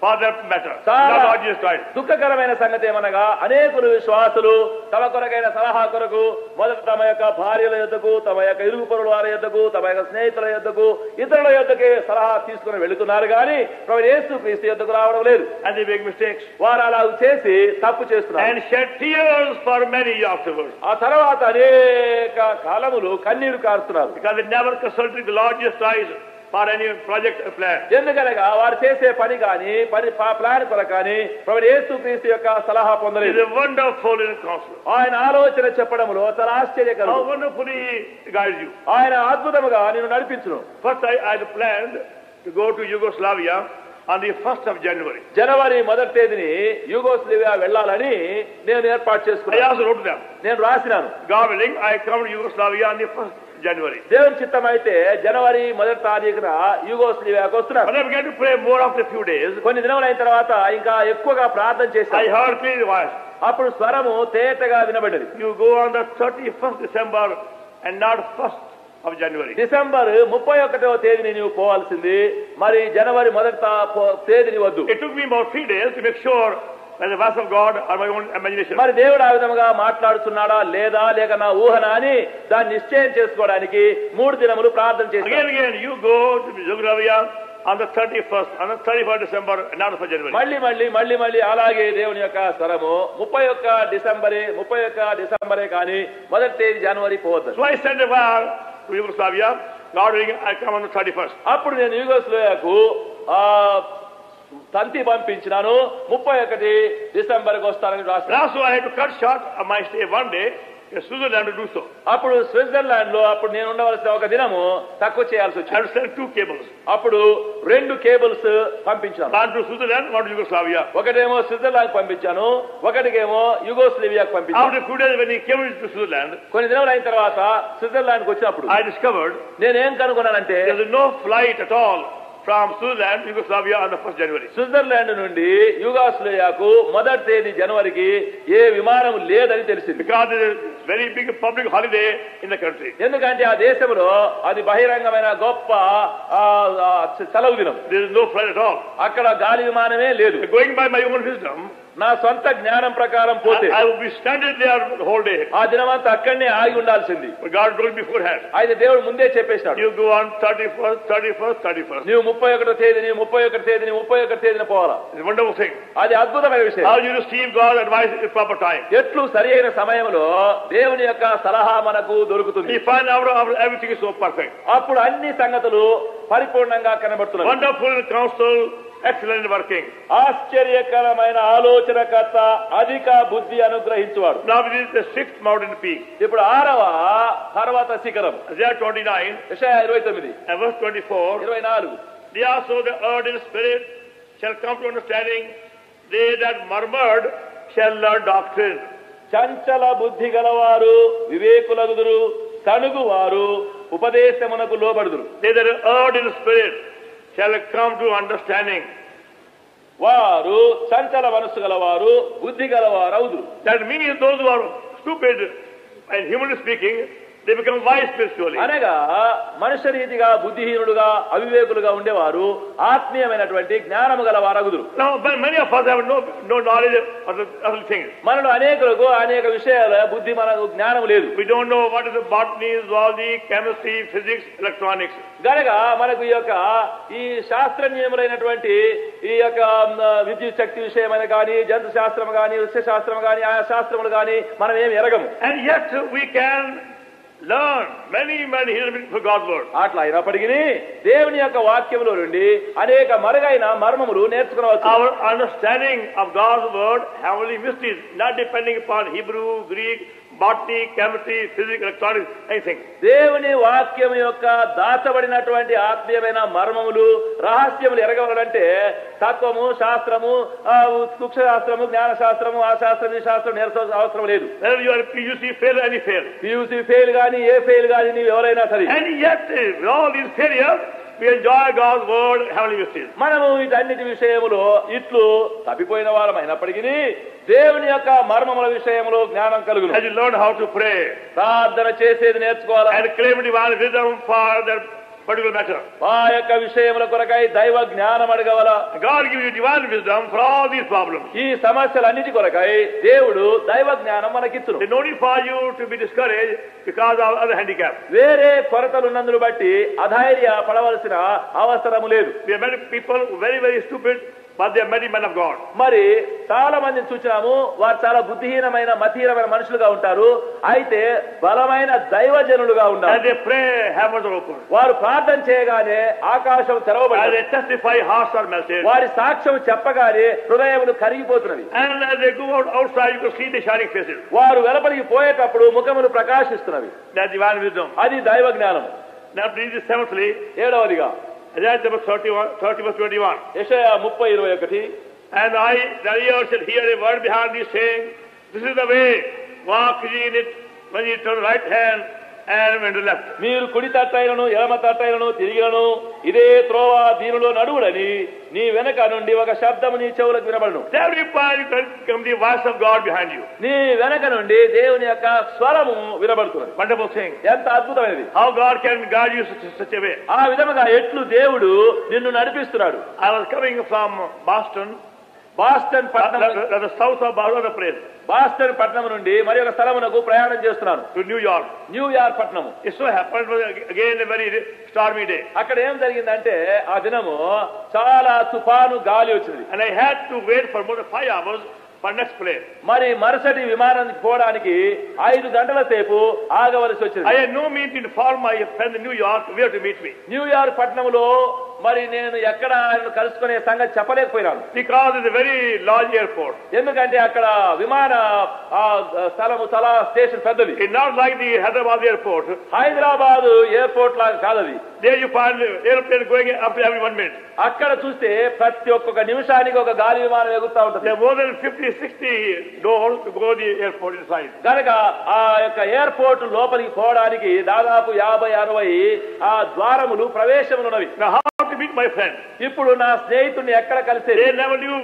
for that matter. చాలా Not Lord Jesus Christ. దుఃఖకరమైన సంగతి ఏమనగా అనేకులు విశ్వాసులు తమ కొరకైన సలహా కొరకు మొదట తమ యొక్క భార్యల యొద్దకు తమ యొక్క ఇరుగు పొరుల వారి యొద్దకు తమ యొక్క స్నేహితుల యొద్దకు ఇతరుల యొద్దకే సలహా తీసుకుని వెళుతున్నారు కానీ ప్రభువు యేసుక్రీస్తు యొద్దకు రావడం లేదు. And they make mistakes. వారు అలా చేసి తప్పు చేస్తున్నారు. And shed tears for many afterwards. ఆ తర్వాత అనేక కాలములు కన్నీరు కారుస్తున్నారు. Because they never consulted the Lord Jesus Christ for any project or plan. ఎందుకనగా వారు చేసే పని కానీ ప్లాన్ కొరకు కానీ ప్రభువు యేసుక్రీస్తు యొక్క సలహా He is పొందలేదు. a wonderful counselor. ఆయన ఆలోచన చెప్పడంలో చాలా ఆశ్చర్యకరం. How wonderfully he guides you. ఆయన అద్భుతముగా నిన్ను నడిపించును. First, I had planned to go to Yugoslavia on the 1st of January. జనవరి 1వ తేదీని యూగోస్లావియా వెళ్లాలని నేను ఏర్పాటు I చేసుకున్నాను. also wrote to them, నేను రాసినాను. God willing, I come to Yugoslavia on the 1st January. దేవుని చిత్తం అయితే జనవరి 1వ తారీఖున యూగోస్లావియాకు వస్తున్నాను. But I began to pray more after a few days. కొన్ని దినములు అయిన తర్వాత ఇంకా ఎక్కువగా ప్రార్థన I చేశాను. heard clearly voice. అప్పుడు స్వరము తేటగా వినబడ్డది. You go on the 31st December and not 1st of January. December 31వ తేదీని నీవు పోవాల్సింది, మరి జనవరి 1వ తేదీని వద్దు. It took me about 3 days to make sure that the voice of God or my own imagination. మరి దేవుడు ఆ విధముగా మాట్లాడుతున్నాడా లేదా లేక నా ఊహన అని దాన్ని నిశ్చయం చేసుకోవడానికి 3 దినములు ప్రార్థన చేశాను. Again, you go to Yugoslavia on the 31st December, not the 1st January. మళ్ళీ అలాగే దేవుని యొక్క స్వరము 31 డిసెంబరే కానీ మొదటి తేదీ జనవరి పోవద్దు. So I sent a wire to Yugoslavia. God willing, I come on the 31st. అప్పుడు నేను యూగోస్లావియాకు తంతి పంపించినాను 31 డిసెంబర్కి వస్తానని రాశాను. Also I had to cut short my stay one day in Switzerland to do so. అప్పుడు స్విట్జర్లాండ్ లో అప్పుడు నేను ఉండవలసిన ఒక దినము తక్కువ చేయాల్సి I వచ్చింది. had to send 2 cables. అప్పుడు 2 కేబుల్స్ పంపించాను. One to Switzerland, one to Yugoslavia. ఒకటేమో స్విట్జర్లాండ్ పంపించాను, ఒకటికేమో యుగోస్లావియాకు పంపించాను. After 2 days when he came to Switzerland, కొన్ని దినాలు అయిన తర్వాత స్విట్జర్లాండ్కి వచ్చినప్పుడు I discovered నేనేం కనుగొన్నానంటే there is no flight at all from Switzerland to Yugoslavia on the 1st January. Switzerland నుండి యుగోస్లావియాకు మొదటి తేదీ జనవరికి ఏ విమానం లేదని తెలిసింది. Because there is a very big public holiday in the country. ఎందుకంటే ఆ దేశంలో అది బహిరంగమైన గొప్ప సెలవు దినం. There is no flight at all. అక్కడ గాలి విమానమే లేదు. Going by my own wisdom, నా సొంత జ్ఞానం ప్రకారం పోతే I would be stranded there the whole day. ఆ దినమంతా అక్కడనే ఆగి ఉండాల్సింది. But God told me beforehand. అయితే దేవుడు ముందే చెప్పేశాడు, You go on 31st. నీవు 31 తేదీని పోవాలా. It's a wonderful thing. అది అద్భుతమైన విషయం. How you receive God's advice at proper time. ఎట్లు సరి అయిన సమయంలో దేవుని యొక్క సలహా మనకు దొరుకుతుంది. You find out everything is so perfect. అప్పుడు అన్ని సంగతులు పరిపూర్ణంగా కనబడుతున్నాయి. Wonderful counsel, excellent working. ఆశ్చర్యకరమైన ఆలోచనకర్త, అధిక బుద్ధి అనుగ్రహించువాడు. Now this is the 6th mountain peak. ఇప్పుడు 6వ పర్వత శిఖరం Isaiah 29 యెషయా 29 and verse 24. 24 They also the earth in spirit shall come to understanding. They that murmured shall learn doctrine. చంచల బుద్ధి గలవారు వివేకులగుదురు, సణుగువారు ఉపదేశమునకు లోబడుదురు. They that erred in spirit shall come to understanding. వారు చంచల మనస్సు గలవారు బుద్ధి గలవారు అవుదురు. That means those who are stupid and humanly speaking, they become wise spiritually. అనగా మనుష్య రీతిగా బుద్ధిహీనులుగా అవివేకులుగా ఉండేవారు ఆత్మీయమైనటువంటి జ్ఞానము గలవారు అగుదురు. Now, but many of us have no knowledge of the other things. మనలో అనేకులకు అనేక విషయాల బుద్ధి మనకు జ్ఞానం లేదు. We don't know what is the botany, zoology, chemistry, physics, electronics. గనక మనకు ఈ యొక్క ఈ శాస్త్రజ్ఞములైనటువంటి ఈ యొక్క విద్యుత్ శక్తి విషయమైన కానీ, జంతు శాస్త్రం కానీ, వృక్ష శాస్త్రం కానీ, ఆయా శాస్త్రములు కానీ మనం ఏమి ఎరగము. And yet we can learn many hidden for God's word. అట్లా అయినప్పటికీ దేవుని యొక్క వాక్యములో నుండి అనేక మరుగైన మర్మములు నేర్చుకోవచ్చు. Our understanding of God's word, heavenly mysteries, not depending upon Hebrew, Greek, botany, chemistry, physics, electronics, anything. దేవుని వాక్యం యొక్క దాచబడినటువంటి ఆత్మీయమైన మర్మములు రహస్యములు ఎరగవాలంటే తత్వము, శాస్త్రము, వృక్ష శాస్త్రము, జ్ఞాన శాస్త్రము, ఆ శాస్త్రం ఈ శాస్త్రం నేర్చుకోవాల్సిన అవసరం లేదు. Whether you are PUC fail, any fail. PUC fail గాని ఏ ఫెయిల్ గాని నీవు ఎవరైనా సరే. And yet, with all these failures, we enjoy God's word, heavenly mysteries. మనము వీటన్నిటి విషయములో ఇట్లు తప్పిపోయిన వారం అయినప్పటికీ దేవుని యొక్క మర్మముల విషయంలో జ్ఞానం కలుగును. As you learn how to pray, ప్రార్థన చేసేది నేర్చుకోవాలి. and claim divine wisdom for that particular matter. ఆ యొక్క విషయముల కొరకై దైవ జ్ఞానం అడగవల. God gives you divine wisdom for all these problems. ఈ సమస్యలన్నిటి కొరకై దేవుడు దైవ జ్ఞానం మనకిచ్చును. They don't for you to be discouraged because of other handicap. వేరే కొరతలున్నందును బట్టి అధైర్య పడవలసిన అవసరము లేదు. We have many people very stupid, but they are many men of God. మరి చాలా మందిని చూచాము, వారు చాలా బుద్ధిహీనమైన మతీరమైన మనుషులుగా ఉంటారు, అయితే బలమైన దైవజనులుగా ఉంటారు. And they pray, heavens are open. వారు ప్రార్థన చేయగానే ఆకాశం As తెరవబడింది. they testify, hearts are melted. వారి సాక్ష్యం చెప్పగానే హృదయములు కరిగిపోతున్నవి. And as they go outside, you can see the shining faces. వారు వెలుపలికి పోయేటప్పుడు ముఖములు ప్రకాశిస్తున్నవి. That's divine wisdom. అది దైవ జ్ఞానం. Now, please, seventhly, 7వదిగా Isaiah 30 verse 21. యెషయా 30:21. And the ear shall hear a word behind thee saying, This is the way, walk ye in it, when ye turn right hand and when to left. మీరు కుడి తట్టైలను ఎడమ తట్టైలను తిరిగిలను ఇదే త్రోవ దీనిలో నడువుడని నీ వెనక నుండి ఒక శబ్దము నీ చెవులకు వినబడును. Every point you can come the voice of God behind you. నీ వెనక నుండి దేవుని యొక్క స్వరము వినబడుతున్నది. Wonderful thing. ఎంత అద్భుతమైనది. How God can guide you such a way. ఆ విధముగా ఎట్లు దేవుడు నిన్ను నడిపిస్తున్నాడు. I was coming from Boston Boston పట్టణం the south of another place. Boston పట్టణం నుండి మరి ఒక స్థలమునకు ప్రయాణం చేస్తున్నాను. To New York. న్యూయార్క్ పట్టణము. It so happened again a very stormy day. అక్కడ ఏం జరిగిందంటే ఆ దినము చాలా తుఫాను గాలి వచ్చింది. And I had to wait for more than 5 hours for next plane. మరి మరుసటి విమానానికి పోవడానికి 5 గంటల సేపు ఆగవలసి వచ్చింది. I had no means to inform my friend in New York where to meet me. New York పట్టణంలో మరి నేను ఎక్కడ ఆయన కలుసుకునే సంగతి చెప్పలేకపోయినాను. Because it's a very large airport. ఎందుకంటే అక్కడ విమాన స్థలము చాలా స్టేషన్ పెద్దది. It's not like the Hyderabad airport. Hyderabad airport లాగా కాదది. There you find airplane going up every 1 minute. అక్కడ చూస్తే ప్రతి ఒక్కొక్క నిమిషానికి ఒక గాలి విమానం ఎగురుతా ఉంటుంది. There are more than 50-60 doors to go to the airport inside. కనుక ఆ యొక్క ఎయిర్పోర్ట్ లోపలికి పోవడానికి దాదాపు 50-60 ఆ ద్వారములు ప్రవేశములు ఉన్నవి. Now how to meet my friend? ఇప్పుడు నా స్నేహితుడిని ఎక్కడ కలిసేది? They never knew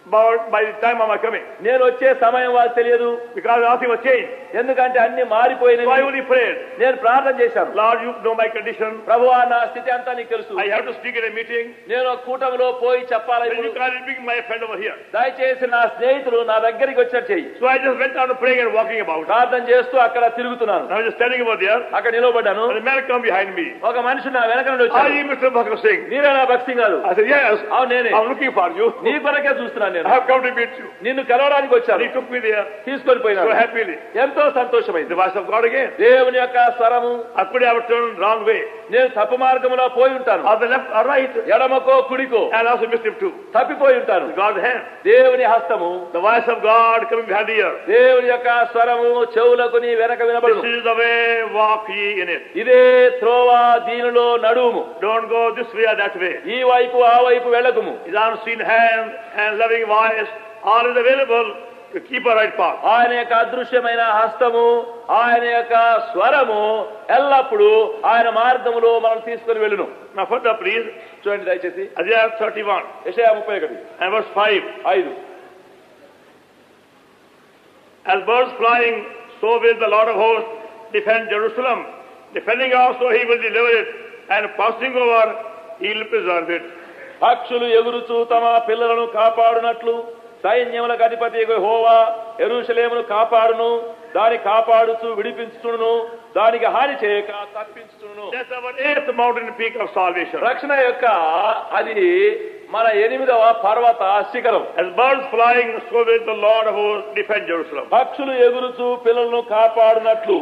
about by the time of my coming. నేను వచ్చే సమయం వాళ్ళకి తెలియదు. Because nothing was changed. ఎందుకంటే అన్ని మారిపోయినవి. So I only prayed. నేను ప్రార్థన చేశాను. Lord, you know my condition. ప్రభువా నా స్థితి అంతా నీకు తెలుసు. I have to speak at a meeting. నేను కూటమిలో పోయి చెప్పాలి. Then you can't bring my friend over here. దయచేసి నా స్నేహితుడు నా దగ్గరికి వచ్చాడు చెయ్యి. So I just went on praying and walking about. ప్రార్థన చేస్తూ అక్కడ తిరుగుతున్నాను. I was just standing over there. అక్కడ నిలబడ్డాను. And a man come behind me. ఒక మనిషి నా వెనక నుండి వచ్చాడు. Are you Mr. Bhakra Singh? నీరేనా Bakht Singh గారు? I said yes. అవును నేనే. I'm looking for you. నీ కొరకే చూస్తున్నాను నేను. I have come to meet you. నిన్ను కలవడానికి వచ్చాను. He took me there. తీసుకొని So పోయినాడు. happily. ఎంతో సంతోషమైంది. The voice of God again. దేవుని యొక్క స్వరము. I could have turned wrong way. నేను తప్పు మార్గంలో పోయి ఉంటాను. Or the left or right. ఎడమకో కుడికో And also missed him too. తప్పిపోయి ఉంటాను. God's hand. దేవుని హస్తము. The voice of God coming behind the ear. దేవుని యొక్క స్వరము చెవులకు నీ వెనక వినబడును. This is the way, walk ye in it. ఇదే త్రోవ దీనిలో నడువుము. Don't go this way or that way. ఈ వైపు ఆ వైపు వెళ్ళకుము. His unseen hand and loving voice all is available to keep a right path. ఆయన యొక్క అదృశ్యమైన హస్తము ఆయన యొక్క స్వరము ఎల్లప్పుడూ ఆయన మార్గములో మనం తీసుకుని వెళ్ళును. Now further please. చూడండి దయచేసి Isaiah 31 యెషయా 31 and verse 5. As birds flying, so will the Lord of hosts defend Jerusalem. Defending also he will deliver it, and passing over he will preserve it. పక్షులు ఎగురుచూ తమ పిల్లలను కాపాడునట్లు సైన్యములకు అధిపతి యెహోవా యెరూషలేమును కాపాడును. దాన్ని కాపాడుచూ విడిపించును. దానికి హాని చేయక తప్పించును. That's our 8th mountain peak of salvation. రక్షణ యొక్క అది మన 8వ పర్వత శిఖరం. As birds flying, so will the Lord of hosts defend Jerusalem. పక్షులు ఎగురుచూ పిల్లలను కాపాడునట్లు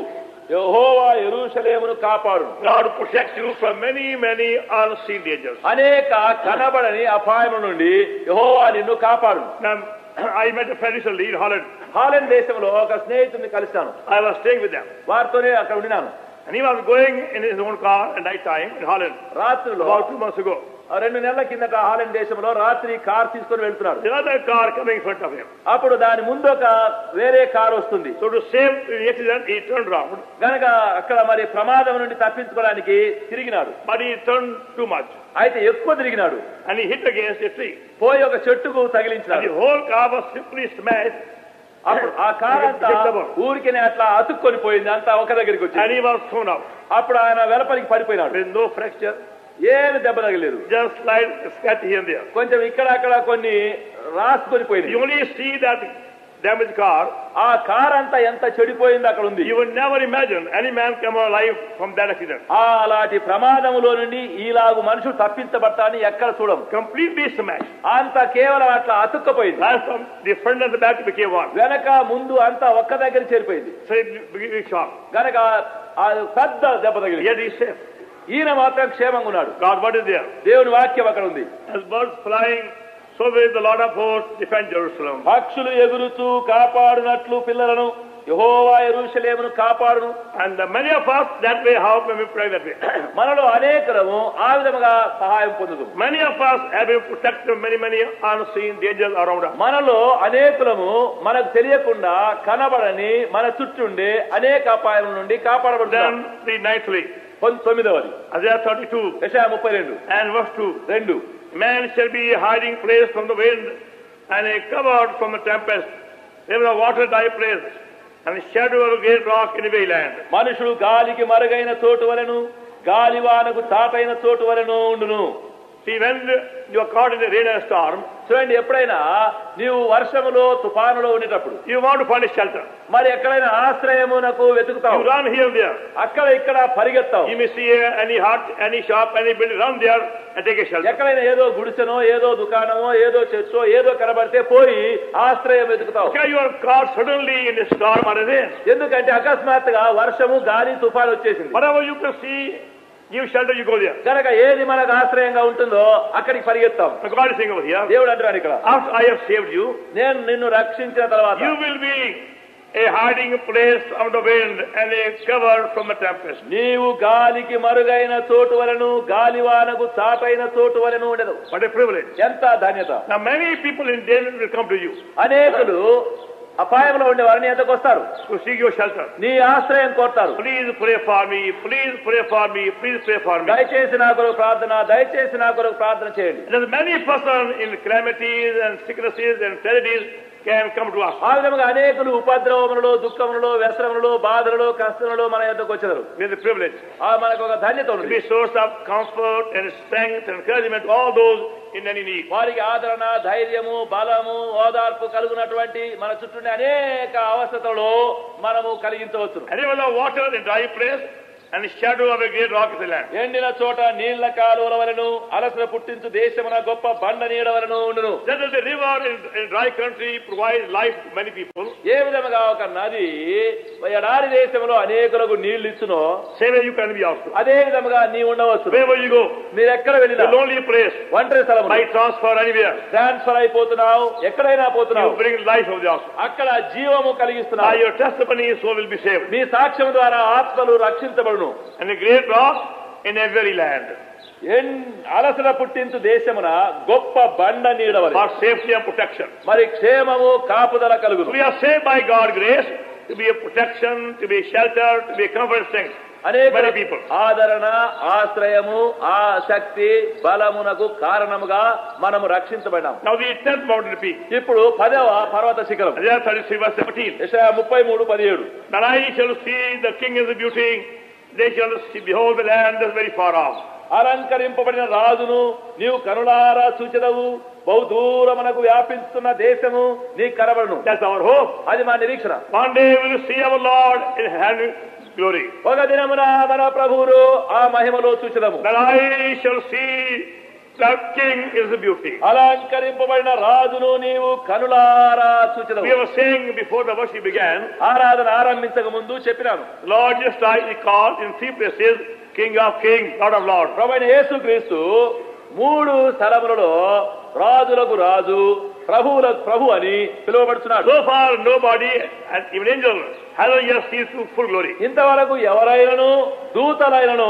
యెహోవా యెరూషలేమును కాపాడును. God protects you from many unseen dangers. అనేక కనబడని అపాయముల నుండి యెహోవా నిన్ను కాపాడును. Now, I met a friend recently in Holland. Holland దేశంలో ఒక స్నేహితుడిని కలిశాను. I was staying with them. వారితోనే అక్కడ ఉండినాను. And he was going in his own car at night time in Holland. రాత్రిలో About 2 months ago. 2 నెలల కిందట హాలెండ్ దేశంలో రాత్రి కార్ తీసుకొని వెళ్తున్నాడు. There was a car coming in front of him. అప్పుడు దాని ముందు ఒక వేరే కారు వస్తుంది. So to save the accident, he turned round. గనక అక్కడ మరి ప్రమాదం నుండి తప్పించుకోవడానికి తిరిగినాడు. But he turned too much. అయితే ఎక్కువ తిరిగినాడు. And he hit against a tree. పోయి ఒక చెట్టుకు And తగిలించినాడు. the whole car was simply smashed. అప్పుడు ఆ కార్ అంతా ఊరికినే అట్లా అతుక్కొని పోయింది. అంతా ఒక దగ్గరికి And వచ్చింది. he was thrown out. అప్పుడు ఆయన వెలపలికి పడిపోయినాడు. With no fracture. ఏమి దెబ్బ తగలేదు. Just slight scratch here and there. కొంచెం ఇక్కడ అక్కడ కొన్ని రాసుకొని పోయింది. You only see that damaged car. ఆ కార్ అంతా ఎంత చెడిపోయింది అక్కడ ఉంది. You would never imagine any man come alive from that accident. అలాంటి ప్రమాదములో నుండి ఈలాగు మనుషులు తప్పించబడతాని ఎక్కడ చూడము. Completely smashed. అంత కేవలం అట్లా అతుక్కపోయింది. As from the front and the back became one. వెనక ముందు అంతా ఒక్క దగ్గర చేరిపోయింది. So big shock. గనక ఆ పెద్ద దెబ్బ తగిలింది. Yet he safe. ఈయన మాత్రం క్షేమంగా ఉన్నాడు. God, what is there? దేవుని వాక్యం అక్కడ ఉంది. As birds flying, so will the Lord of hosts defend Jerusalem. పక్షులు ఎగురుతూ కాపాడునట్లు పిల్లలను యెహోవా యెరూషలేమును కాపాడును. And many of us that way, how can we pray that way? మనలో అనేకరము ఆ విధముగా సహాయం పొందుతాము. Many of us have been protected from many unseen dangers around us. మనలో అనేకులము మనకు తెలియకుండా కనబడని మన చుట్టూండే అనేక అపాయాల నుండి కాపాడబడతాం. Then the ninthly, 9వది Isaiah 32 యెషయా 32 and verse 2. 2 Man shall be a hiding place from the wind and a covert from the tempest. There will water thy place and the shadow of a great rock in the wayland. మనుషుడు గాలికి మరుగైన చోటు వలెను గాలివానకు చాటైన చోటు వలెను ఉండును. See, when you are caught in a rain and storm, చూడండి, ఎప్పుడైనా నీవు వర్షములో తుఫానులో ఉండేటప్పుడు you want to find a shelter. మరి ఎక్కడైనా ఆశ్రయమునకు వెతుకుతావు. You run here and there. అక్కడ ఇక్కడ పరిగెత్తావు. You may see any hut, any shop, any building, run there and take a shelter. ఎక్కడైనా ఏదో గుడిసెనో, ఏదో దుకాణమో, ఏదో చర్చో, ఏదో కనబడితే పోయి ఆశ్రయం వెతుకుతావు. Okay, you are caught suddenly in a storm or a rain. ఎందుకంటే అకస్మాత్తుగా వర్షము, గాలి, తుఫాను వచ్చేసింది. Whatever you can see, give shelter, you go there. కనుక ఏది మనకు ఆశ్రయంగా ఉంటుందో అక్కడికి పరిగెత్తాం. God is saying over here, దేవుడు అంటున్నాడు ఇక్కడ, after I have saved you, నేను నిన్ను రక్షించిన తర్వాత you will be a hiding place from the wind and a cover from the tempest. నీవు గాలికి మరుగైన చోటు వలెను, గాలివానకు చాటైన చోటు వలెను ఉండదు. What a privilege. ఎంత ధన్యత. Now many people in danger will come to you అనేకులు అపాయంలో ఉండే వారిని ఎంతకు వస్తారు, to seek your shelter. నీ ఆశ్రయం కోరుతారు. Please pray for me, please pray for me, please pray for me. దయచేసి నా కొరకు ప్రార్థన, దయచేసి నా కొరకు ప్రార్థన చేయండి. There's many persons in calamities and sicknesses and tragedies can come to us. ఆ విధంగా అనేకులు ఉపద్రవములలో, దుఃఖములలో, వ్యసనములలో, బాధలలో, కష్టములలో మన యొద్దకు వచ్చారు. We have the privilege మనకు ఒక ధన్యత to ఉంది. be source of comfort and strength and encouragement to all those in any need. వారికి ఆదరణ, ధైర్యము, బలము, ఓదార్పు కలుగునటువంటి మన చుట్టూ అనేక అవస్థలలో మనము కలిగించవచ్చు. And even the water in dry place and the shadow of a great rock is the land. ఎండిన చోట నీళ్ల కాలువల వలెను, అలసట పుట్టించు దేశమున గొప్ప బండ నీడ వలెను ఉండును. Just as the river in dry country provides life to many people, ఏ విధముగా ఒక నది ఎడారి దేశంలో అనేకులకు నీళ్లు ఇచ్చునో, same way you can be also. అదే విధముగా నీ ఉండవచ్చు. Wherever you go, మీరు ఎక్కడ the వెళ్ళినా, lonely place, ఒంటరి స్థలం, by transfer anywhere, ట్రాన్స్ఫర్ అయిపోతున్నావు, ఎక్కడైనా you పోతున్నావు, bring life of the also. అక్కడ జీవము By కలిగిస్తున్నావు. your testimony, soul will be saved. మీ సాక్ష్యం ద్వారా ఆత్మలు రక్షించబడును. And a great rock in a very land, అలసట పుట్టించు దేశమున గొప్ప బండ నీడవలె, for safety and protection. మరి క్షేమము కాపుదల కలుగును. We are saved by God's grace to be a protection, to be a shelter, to be a comfort and strength. అనేక Many people. ఆదరణ, ఆశ్రయము, ఆ శక్తి, బలమునకు కారణముగా మనము రక్షించబడినాం. Now the 10th mountain peak, ఇప్పుడు 10వ పర్వత శిఖరం, Isaiah 33 verse 17. యెషయా 33:17. Then I shall see the king is the beauty, they shall see, behold the land is very far off. అలంకరింపబడిన రాజును నీవు కనులారా చూచెదవు, బహుదూరమునకు వ్యాపించుతున్న దేశము నీ కనబడును. That's our hope. అది మా నిరీక్షణ. One day we will see our Lord in heaven glory. ఒక దినమున మన ప్రభువును ఆ మహిమలో చూచెదము. Then I shall see the king is the beauty. అలంకరింపబడిన రాజును నీవు కనులారా చూచెదవు. We were saying before the worship began, ఆరాధన ఆరంభించక ముందు చెప్పినాను, Lord just like he called in 3 places, King of kings, Lord of lords. ప్రభువైన యేసుక్రీస్తు 3 స్థలములలో రాజులకు రాజు, ప్రభువులకు ప్రభు అని పిలువబడుతున్నాడు. So far nobody, and even angel, hasn't yet seen through full glory. ఇంతవరకు ఎవరైనను, దూతలైనను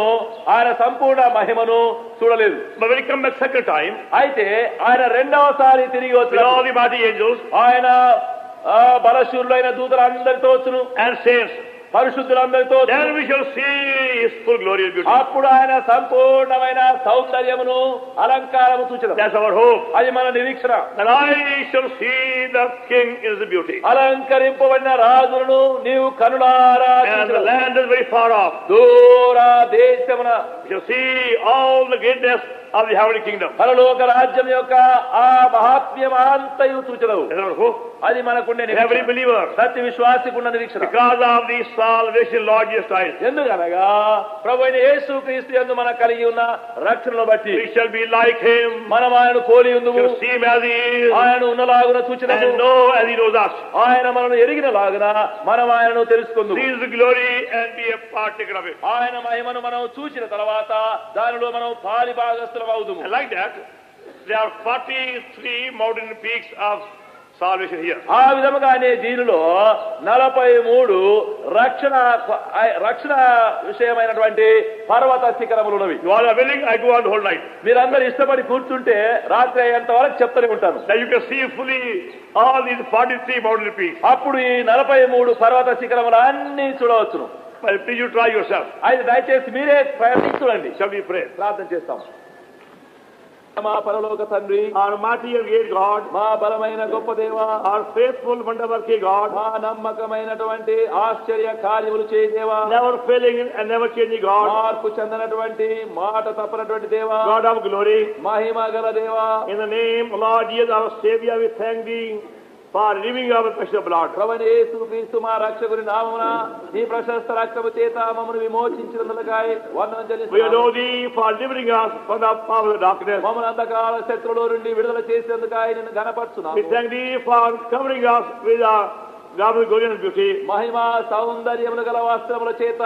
ఆయన సంపూర్ణ మహిమను చూడలేదు. But when he comes back second time, అయితే ఆయన రెండవసారి తిరిగి with వచ్చిన all the mighty angels ఆయన బలశూరులైన దూతలందరితో వచ్చును, and saints, పరిశుద్ధులందరితో వచ్చును. then we shall see his full glory and beauty. అప్పుడు ఆయన సంపూర్ణమైన సౌందర్యమును, అలంకారము చూచెదము. That's our hope. అది మన నిరీక్షణ. Then I shall see the king is the beauty. అలంకరింపబడిన రాజులను నీవు కనులారా And the చూచెదవు. land is very far off. దూర దేశమున We shall see all the greatness of the heavenly kingdom. పరలోక రాజ్యం యొక్క ఆ మహాత్మ్యం అంతయు చూచెదవు. That's our hope. అది మనకుండే Every నిరీక్షణ. believer, ప్రతి విశ్వాసికున్న నిరీక్షణ. because of the salvation Lord Jesus Christ, ఎందుకనగా ప్రభువైన యేసుక్రీస్తు యందు మనం కలిగి ఉన్న రక్షణను బట్టి we shall be like him, మనం ఆయనను పోలి ఉందుము. shall see him as he is, ఆయన ఉన్నలాగున చూచెదము. and know as he knows us. ఆయన మనను ఎరిగిన లాగున మనం ఆయనను తెలుసుకుందుము. See the glory and be a partaker of it. ఆయన మహిమను మనం చూసిన తర్వాత దానిలో మనం పాలి భాగస్థులం అవుదుము. And like that, there are 43 mountain peaks of salvation here. ఆ విధముగానే దీనిలో 43 రక్షణ విషయమైనటువంటి పర్వత శిఖరములు ఉన్నవి. You all are willing, I go on the whole night. మీరందరూ ఇష్టపడి కూర్చుంటే రాత్రి అయ్యేంత వరకు చెప్తూనే ఉంటాను. That you can see fully all these 43 mountain peaks. అప్పుడు ఈ 43 పర్వత శిఖరములు అన్ని చూడవచ్చును. But please you try yourself. అయితే దయచేసి మీరే ప్రయత్నించండి. Shall we pray? ప్రార్థన చేస్తాం. మా పరలోక తండ్రి, our mighty and great God, మా బలమైన గొప్ప దేవా, our faithful, wonder-working God, మా నమ్మకమైనటువంటి ఆశ్చర్య కార్యములు చేయ దేవా, never failing and never changing God, మార్పు చెందనటువంటి మాట తప్పనటువంటి దేవా, God of glory. మహిమ గల దేవా, In the name of Lord Jesus, our Savior, we thank thee for redeeming our precious blood. ప్రభువైన యేసుక్రీస్తు మా రక్షకుని నామమున నీ ప్రశస్త రక్తము చేత మమ్మల్ని విమోచించినందులకై వందనం We చెల్లిస్తున్నాము. adore thee for delivering us from the power of the darkness. మమ్మల్ని అంధకార శత్రువుల నుండి విడుదల చేసేందుకై నిన్ను We ఘనపరచున్నాము. thank thee for covering us with our garment of glory and beauty. మహిమ సౌందర్యములు గల వస్త్రముల చేత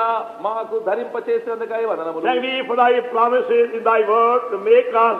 మాకు ధరింప చేసినందుకై వందనములు. Thank thee for thy promises in thy word to make us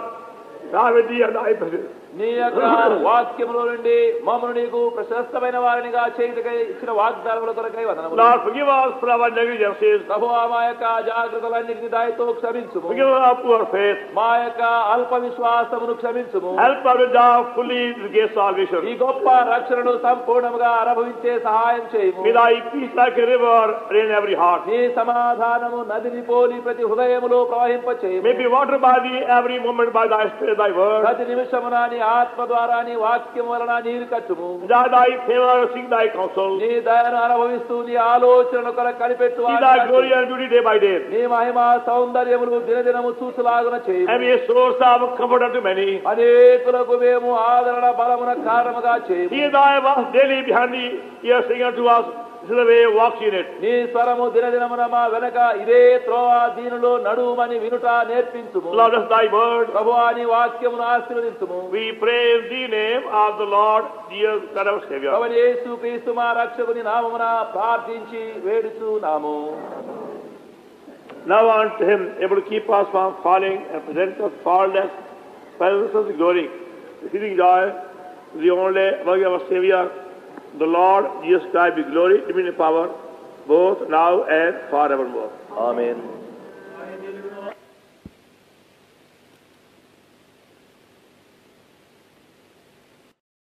stand with thee and thy presence. నీ యొక్క వాక్యముల నుండి మమ్మల్ని నీకు ప్రశస్తమైన వారినిగా చేయుటకై ఇచ్చిన వాగ్దానముల కొరకై వందనములు. Lord, forgive us for our negligences. ప్రభువా, మా యొక్క అజాగ్రత్తలన్నిటిని దయతో క్షమించుము. Forgive us our poor faith. మా యొక్క అల్ప విశ్వాసమును క్షమించుము. Help us with our fully to get salvation. ఈ గొప్ప రక్షణను సంపూర్ణముగా అనుభవించే సహాయం చేయము. May thy peace like a river reign in every heart. నీ సమాధానము నదిని పోలి ప్రతి హృదయములో ప్రవహింప చేయము. May be watered by thee every moment by thy spirit, thy word. ప్రతి నిమిషమున నీ ఆత్మ ద్వారా నీ వాక్యం వలన నీరు కట్టుము. That thy favor seek thy counsel. నీ దయను అనుభవిస్తూ నీ ఆలోచనలు కొరకు కనిపెట్టు. See thy glory and beauty day by day. నీ మహిమ సౌందర్యములు దినదినము చూసులాగున And చేయము. be a source of comfort unto many. అనేకులకు మేము ఆదరణ బలమున కారణముగా చేయము. He thy was daily behind thee, here sing unto us, this is the way, walks in it. నీ స్వరము దినదినమున మా వెనక ఇదే త్రోవ దీనిలో నడుమని వినుట నేర్పించుము. Lord, us thy word. ప్రభువా, నీ వాక్యమును ఆశీర్వదించుము. We praise the name of the Lord, dear God our Savior. ప్రభువైన యేసుక్రీస్తు మా రక్షకుని నామమున ప్రార్థించి వేడుచున్నాము. Now unto him, able to keep us from falling and present us faultless, presence of glory, receiving joy, the only work of our Savior, the Lord Jesus Christ, be glory, dominion, power, both now and forevermore. Amen.